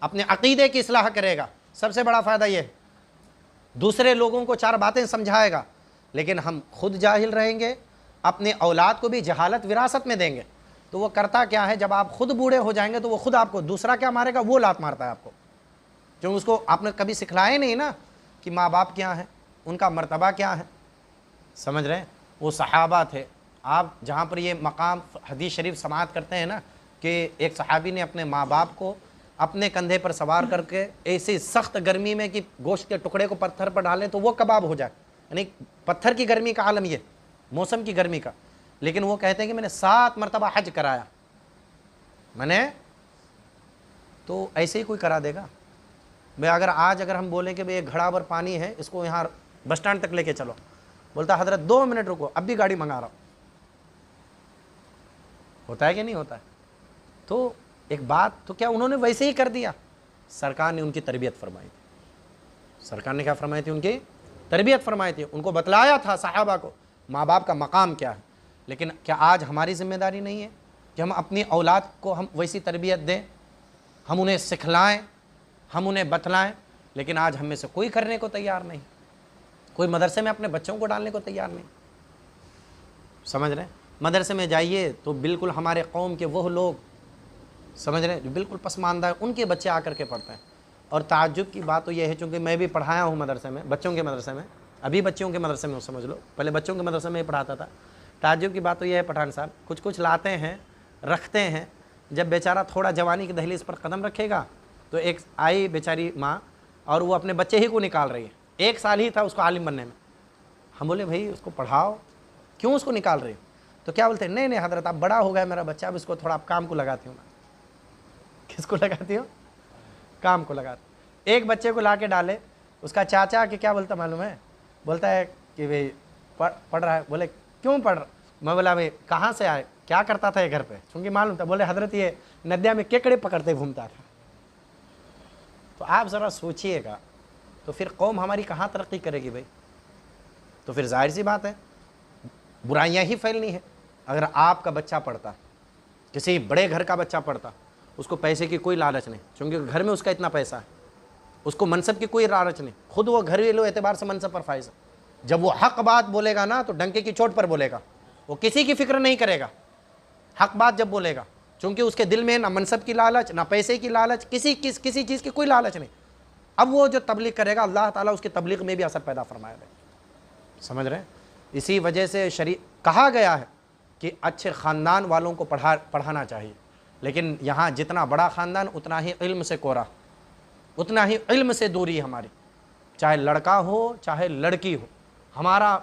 اپنے عقیدے کی اصلاح کرے گا، سب سے بڑا فائدہ یہ ہے، دوسرے لوگوں کو 4 باتیں سمجھائے گا۔ لیکن ہم خود جاہل رہیں گے، اپنے اولاد کو بھی جہالت وراثت میں دیں گے، تو وہ کرتا کیا ہے، جب آپ خود بوڑھے ہو جائیں گے تو وہ خود آپ کو، دوسرا کیا مارے گا، وہ لات مارتا ہے آپ کو، کیوں اس کو آپ نے کبھی سکھلائے نہیں نا کہ ماں باپ کیا ہیں، ان کا مرتبہ کیا ہے۔ سمجھ رہے ہیں؟ وہ صحابہ تھے، آپ جہاں پر یہ مقام حدیث شریف سماعت کرتے ہیں نا کہ ایک صحابی نے اپنے ماں باپ کو اپنے کندھے پر سوار کر کے ایسی سخت گرمی میں کہ گوشت کے ٹکڑے کو پتھر پر ڈالیں تو وہ کباب ہو جائے، یعنی پتھر کی گرمی کا عالم، یہ موسم کی گرمی کا، لیکن وہ کہتے ہیں کہ میں نے 7 مرتبہ حج کرایا میں نے، تو ایسے ہی کوئی کرا دے گا؟ میں اگر ہم بولیں کہ بھئی ایک گھڑا بھر پانی ہے، اس کو یہاں بس اسٹینڈ تک لے کے چلو، بولتا حضرت 2 منٹ رکو، اب بھی گاڑی منگا رہا ہوں، ہوتا ہے کہ نہیں ہوتا ہے؟ تو ایک بات تو کیا انہوں نے ویسے ہی کر دیا؟ سرکار نے ان کی تربیت فرمائی تھی، سرکار نے کیا فرمائی تھی؟ ان کی تربیت فرمائی تھی، ان کو بتلایا تھا صحابہ کو ماں باپ کا مقام کیا ہے۔ لیکن کیا آج ہماری ذمہ داری نہیں ہے کہ ہم اپنی اولاد کو ہم ویسی تربیت دیں، ہم انہیں سکھلائیں، ہم انہیں بتلائیں؟ لیکن آج ہم میں سے کوئی کرنے کو تیار نہیں، کوئی مدرسے میں اپنے بچوں کو ڈالنے کو تیار نہیں۔ سمجھ رہے ہیں؟ مدرسے میں جائیے تو بالکل ہمارے قوم کے وہ لوگ، سمجھ رہے ہیں، جو بالکل پسماندہ ہیں، ان کے بچے آ کر کے پڑھتے ہیں۔ اور تعجب کی بات تو یہ ہے، چونکہ میں بھی پڑھایا ہوں مدرسے میں، بچوں کے مدرسے میں، ابھی بچوں کے مدرسے میں سمجھ لو، پہلے بچوں کے مدرسے میں ہی پڑھاتا تھا۔ تعجب کی بات تو یہ ہے پٹھان صاحب، کچھ لاتے ہیں، رکھتے ہیں، جب بیچارہ تھوڑا جوانی کی دہلیز پر قدم رکھے گا تو ایک آئی بیچاری ماں اور وہ اپنے بچے ہی کو نکال رہی ہے، 1 سال ہی تھا اس کو عالم بننے میں۔ ہم بولے بھائی اس کو پڑھاؤ، کیوں اس کو نکال رہی ہو؟ تو کیا بولتے ہیں، نہیں حضرت اب بڑا ہو گیا میرا بچہ، اب اس کو تھوڑا کام کو لگاتی ہوں میں۔ کس کو لگاتی ہوں؟ کام کو لگاتی۔ ایک بچے کو لا کے ڈالے، اس کا چاچا کہ کیا بولتا معلوم ہے، بولتا ہے کہ بھائی پڑھ رہا ہے، بولے کیوں پڑھ رہا؟ میں بولا بھائی کہاں سے آئے، کیا کرتا تھا یہ گھر پہ؟ چونکہ معلوم تھا، بولے حضرت یہ ندیا میں کیکڑے پکڑتے گھومتا تھا۔ تو آپ ذرا سوچئے گا، تو پھر قوم ہماری کہاں ترقی کرے گی بھائی؟ تو پھر ظاہر سی بات ہے برائیاں ہی پھیلنی ہے۔ اگر آپ کا بچہ پڑھتا، کسی بڑے گھر کا بچہ پڑھتا، اس کو پیسے کی کوئی لالچ نہیں، چونکہ گھر میں اس کا اتنا پیسہ ہے، اس کو منصب کی کوئی لالچ نہیں، خود وہ گھریلو اعتبار سے منصب پر فائز ہے، جب وہ حق بات بولے گا نا تو ڈنکے کی چوٹ پر بولے گا، وہ کسی کی فکر نہیں کرے گا، حق بات جب بولے گا، چونکہ اس کے دل میں نہ منصب کی لالچ، نہ پیسے کی لالچ، کسی چیز کی کوئی لالچ نہیں۔ اب وہ جو تبلیغ کرے گا، اللہ تعالیٰ اس کی تبلیغ میں بھی اثر پیدا فرمائے گا۔ سمجھ رہے ہیں؟ اسی وجہ سے کہا گیا ہے کہ اچھے خاندان والوں کو پڑھانا چاہیے، لیکن یہاں جتنا بڑا خاندان اتنا ہی علم سے کورا، اتنا ہی علم سے دوری ہماری، چاہے لڑکا ہو چاہے لڑکی ہو، ہمارا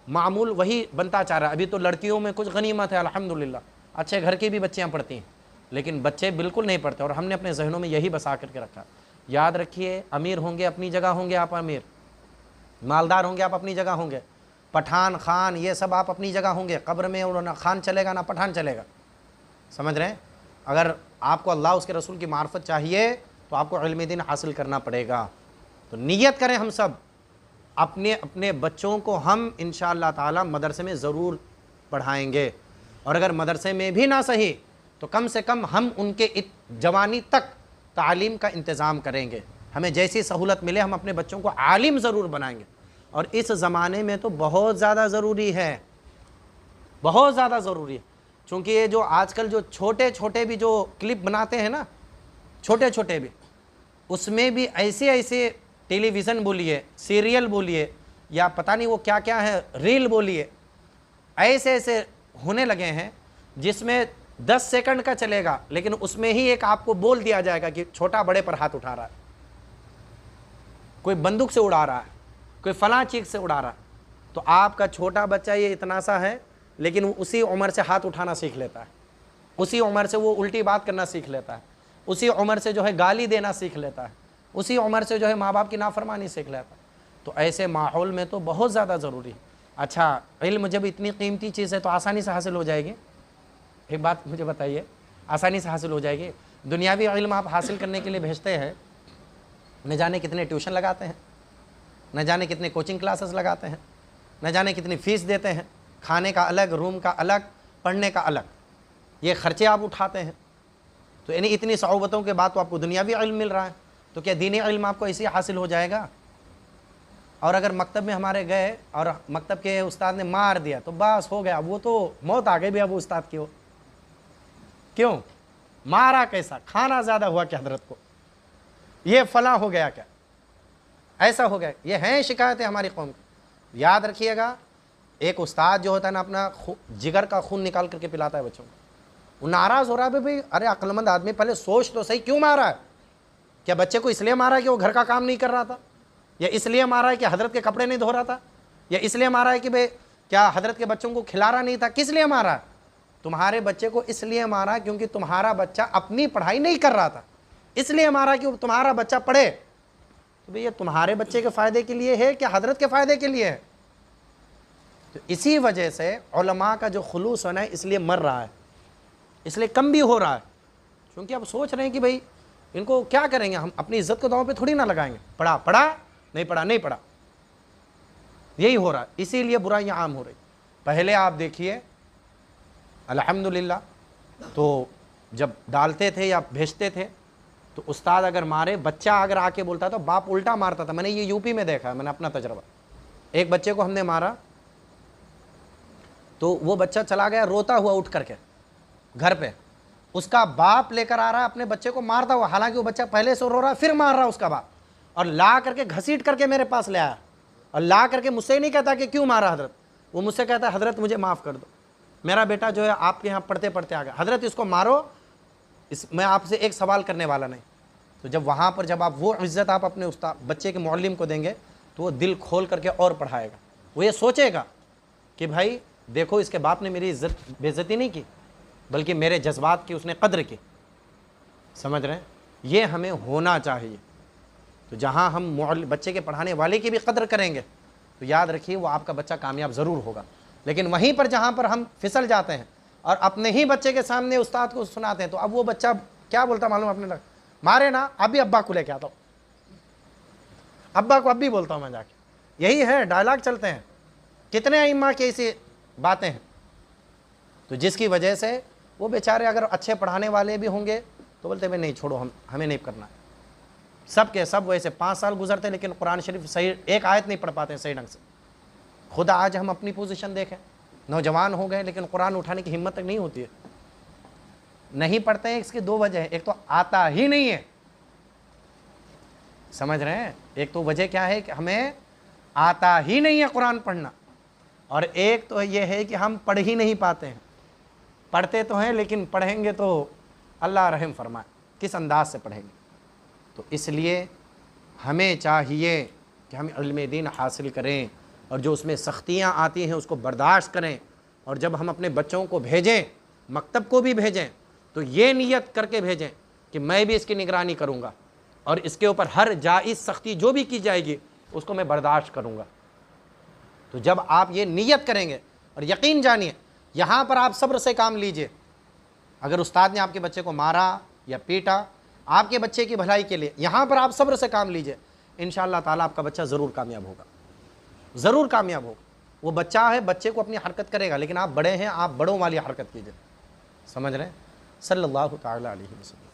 معمول وہی بنتا چاہ رہا ہے۔ ابھی تو لڑکیوں میں کچھ غنیمت ہے الحمدللہ، اچھے گھر کی بھی بچیاں پڑھتی ہیں، لیکن بچے بالکل نہیں پڑھتے، اور ہم نے اپنے ذہنوں میں یہی بسا کر کے رکھا۔ یاد رکھیے، امیر ہوں گے اپنی جگہ ہوں گے آپ، امیر مالدار ہوں گے آپ اپنی جگہ ہوں گے، پٹھان خان یہ سب آپ اپنی جگہ ہوں گے، قبر میں نہ خان چلے گا نہ پٹھان چلے گا۔ سمجھ رہے ہیں؟ اگر آپ کو اللہ اس کے رسول کی معرفت چاہیے تو آپ کو علم دین حاصل کرنا پڑے گا۔ تو نیت کریں ہم سب، اپنے بچوں کو ہم انشاءاللہ تعالی مدرسے میں ضرور پڑھائیں گے، اور اگر مدرسے میں بھی نہ صحیح تو کم سے کم ہم ان کے جوانی تک تعلیم کا انتظام کریں گے، ہمیں جیسی سہولت ملے ہم اپنے بچوں کو عالم ضرور بنائیں گے۔ اور اس زمانے میں تو بہت زیادہ ضروری ہے، بہت زیادہ ضروری ہے، چونکہ یہ جو آج کل جو چھوٹے چھوٹے بھی جو کلپ بناتے ہیں نا، چھوٹے چھوٹے بھی، اس میں بھی ایسے ٹیلی ویژن بولیے، سیریل بولیے، یا پتہ نہیں وہ کیا کیا ہے، ریل بولیے، ایسے ایسے ہونے لگے ہیں جس میں 10 سیکنڈ کا چلے گا، لیکن اس میں ہی ایک آپ کو بول دیا جائے گا کہ چھوٹا بڑے پر ہاتھ اٹھا رہا ہے، کوئی بندوق سے اڑا رہا ہے، کوئی فلاں چیز سے اڑا رہا ہے. تو آپ کا چھوٹا بچہ یہ اتنا سا ہے لیکن وہ اسی عمر سے ہاتھ اٹھانا سیکھ لیتا ہے، اسی عمر سے وہ الٹی بات کرنا سیکھ لیتا ہے، اسی عمر سے جو ہے گالی دینا سیکھ لیتا ہے، اسی عمر سے جو ہے ماں باپ کی نافرمانی سیکھ لیتا ہے. تو ایسے ماحول میں تو بہت زیادہ ضروری ہے. اچھا علم جب اتنی قیمتی چیز ہے تو آسانی سے حاصل ہو جائے گی؟ ایک بات مجھے بتائیے، آسانی سے حاصل ہو جائے گی؟ دنیاوی علم آپ حاصل کرنے کے لیے بھیجتے ہیں، نہ جانے کتنے ٹیوشن لگاتے ہیں، نہ جانے کتنے کوچنگ کلاسز لگاتے ہیں، نہ جانے کتنی فیس دیتے ہیں، کھانے کا الگ، روم کا الگ، پڑھنے کا الگ، یہ خرچے آپ اٹھاتے ہیں. تو یعنی اتنی صعوبتوں کے بعد تو آپ کو دنیاوی علم مل رہا ہے، تو کیا دینی علم آپ کو ایسے حاصل ہو جائے گا؟ اور اگر مکتب میں ہمارے گئے اور مکتب کے استاد نے مار دیا تو بس ہو گیا، وہ تو موت آ گئی بھی اب وہ استاد کی ہو. کیوں مارا؟ کیسا کھانا زیادہ ہوا کہ حضرت کو، یہ فلاں ہو گیا کیا، ایسا ہو گیا. یہ ہیں شکایتیں ہماری قوم کی. یاد رکھیے گا، ایک استاد جو ہوتا ہے نا اپنا جگر کا خون نکال کر کے پلاتا ہے بچوں کو. وہ ناراض ہو رہا ہے بھائی، ارے عقل مند آدمی پہلے سوچ تو صحیح، کیوں مارا ہے؟ کیا بچے کو اس لیے مارا ہے کہ وہ گھر کا کام نہیں کر رہا تھا، یا اس لیے مارا ہے کہ حضرت کے کپڑے نہیں دھو رہا تھا، یا اس لیے مارا ہے کہ بھائی کیا حضرت کے بچوں کو کھلا رہا نہیں تھا؟ کس لیے مارا ہے؟ تمہارے بچے کو اس لیے مارا کیونکہ تمہارا بچہ اپنی پڑھائی نہیں کر رہا تھا، اس لیے مارا کہ تمہارا بچہ پڑھے. تو بھئی یہ تمہارے بچے کے فائدے کے لیے ہے کہ حضرت کے فائدے کے لیے ہے؟ تو اسی وجہ سے علماء کا جو خلوص ہونا ہے اس لیے مر رہا ہے، اس لیے کم بھی ہو رہا ہے، کیونکہ اب سوچ رہے ہیں کہ بھئی ان کو کیا کریں گے، ہم اپنی عزت کو داؤں پہ تھوڑی نہ لگائیں گے. پڑھا پڑھا، نہیں پڑھا نہیں پڑھا، یہی ہو رہا ہے. اسی لیے برائیاں عام ہو رہی. پہلے آپ دیکھیے الحمدللہ، تو جب ڈالتے تھے یا بھیجتے تھے تو استاد اگر مارے، بچہ اگر آ کے بولتا تھا باپ الٹا مارتا تھا. میں نے یہ یو پی میں دیکھا ہے، میں نے اپنا تجربہ. ایک بچے کو ہم نے مارا تو وہ بچہ چلا گیا روتا ہوا اٹھ کر کے گھر پہ، اس کا باپ لے کر آ رہا ہے اپنے بچے کو مارتا ہوا، حالانکہ وہ بچہ پہلے سے رو رہا ہے، پھر مار رہا اس کا باپ، اور لا کر کے گھسیٹ کر کے میرے پاس لے آیا، اور لا کر کے مجھ سے ہی نہیں کہتا کہ کیوں مارا حضرت، وہ مجھ سے کہتا ہے حضرت مجھے معاف کر دو، میرا بیٹا جو ہے آپ کے یہاں پڑھتے پڑھتے آ گیا، حضرت اس کو مارو، میں آپ سے ایک سوال کرنے والا نہیں. تو جب وہاں پر جب آپ وہ عزت آپ اپنے استاد بچے کے معلم کو دیں گے تو وہ دل کھول کر کے اور پڑھائے گا. وہ یہ سوچے گا کہ بھائی دیکھو اس کے باپ نے میری عزت بے عزتی نہیں کی بلکہ میرے جذبات کی اس نے قدر کی. سمجھ رہے ہیں؟ یہ ہمیں ہونا چاہیے. تو جہاں ہم بچے کے پڑھانے والے کی بھی قدر کریں گے تو یاد رکھیے وہ آپ کا بچہ کامیاب ضرور ہوگا. لیکن وہیں پر جہاں پر ہم پھسل جاتے ہیں اور اپنے ہی بچے کے سامنے استاد کو سناتے ہیں تو اب وہ بچہ کیا بولتا معلوم اپنے لگ مارے نا اب بھی ابا کو لے کے آتا ہوں، ابا کو اب بھی بولتا ہوں میں جا کے. یہی ہے ڈائلاگ چلتے ہیں. کتنے ائمہ کی ایسی باتیں ہیں. تو جس کی وجہ سے وہ بیچارے اگر اچھے پڑھانے والے بھی ہوں گے تو بولتے ہیں نہیں چھوڑو، ہمیں نہیں کرنا ہے. سب کے سب ویسے 5 سال گزرتے لیکن قرآن شریف صحیح ایک آیت نہیں پڑھ پاتے صحیح ڈھنگ سے. خدا آج ہم اپنی پوزیشن دیکھیں، نوجوان ہو گئے لیکن قرآن اٹھانے کی ہمت تک نہیں ہوتی ہے. نہیں پڑھتے ہیں، اس کی 2 وجہ ہیں. ایک تو آتا ہی نہیں ہے، سمجھ رہے ہیں؟ ایک تو وجہ کیا ہے کہ ہمیں آتا ہی نہیں ہے قرآن پڑھنا، اور ایک تو یہ ہے کہ ہم پڑھ ہی نہیں پاتے ہیں. پڑھتے تو ہیں لیکن پڑھیں گے تو اللہ رحم فرمائے کس انداز سے پڑھیں گے. تو اس لیے ہمیں چاہیے کہ ہم علم دین حاصل کریں اور جو اس میں سختیاں آتی ہیں اس کو برداشت کریں. اور جب ہم اپنے بچوں کو بھیجیں، مکتب کو بھی بھیجیں، تو یہ نیت کر کے بھیجیں کہ میں بھی اس کی نگرانی کروں گا اور اس کے اوپر ہر جائز سختی جو بھی کی جائے گی اس کو میں برداشت کروں گا. تو جب آپ یہ نیت کریں گے اور یقین جانیے یہاں پر آپ صبر سے کام لیجئے. اگر استاد نے آپ کے بچے کو مارا یا پیٹا آپ کے بچے کی بھلائی کے لیے، یہاں پر آپ صبر سے کام لیجئے، انشاءاللہ تعالیٰ آپ کا بچہ ضرور کامیاب ہوگا، ضرور کامیاب ہوگا. وہ بچہ ہے، بچے کو اپنی حرکت کرے گا، لیکن آپ بڑے ہیں، آپ بڑوں والی حرکت کیجئے. سمجھ رہے ہیں؟ صلی اللہ تعالیٰ علیہ وسلم.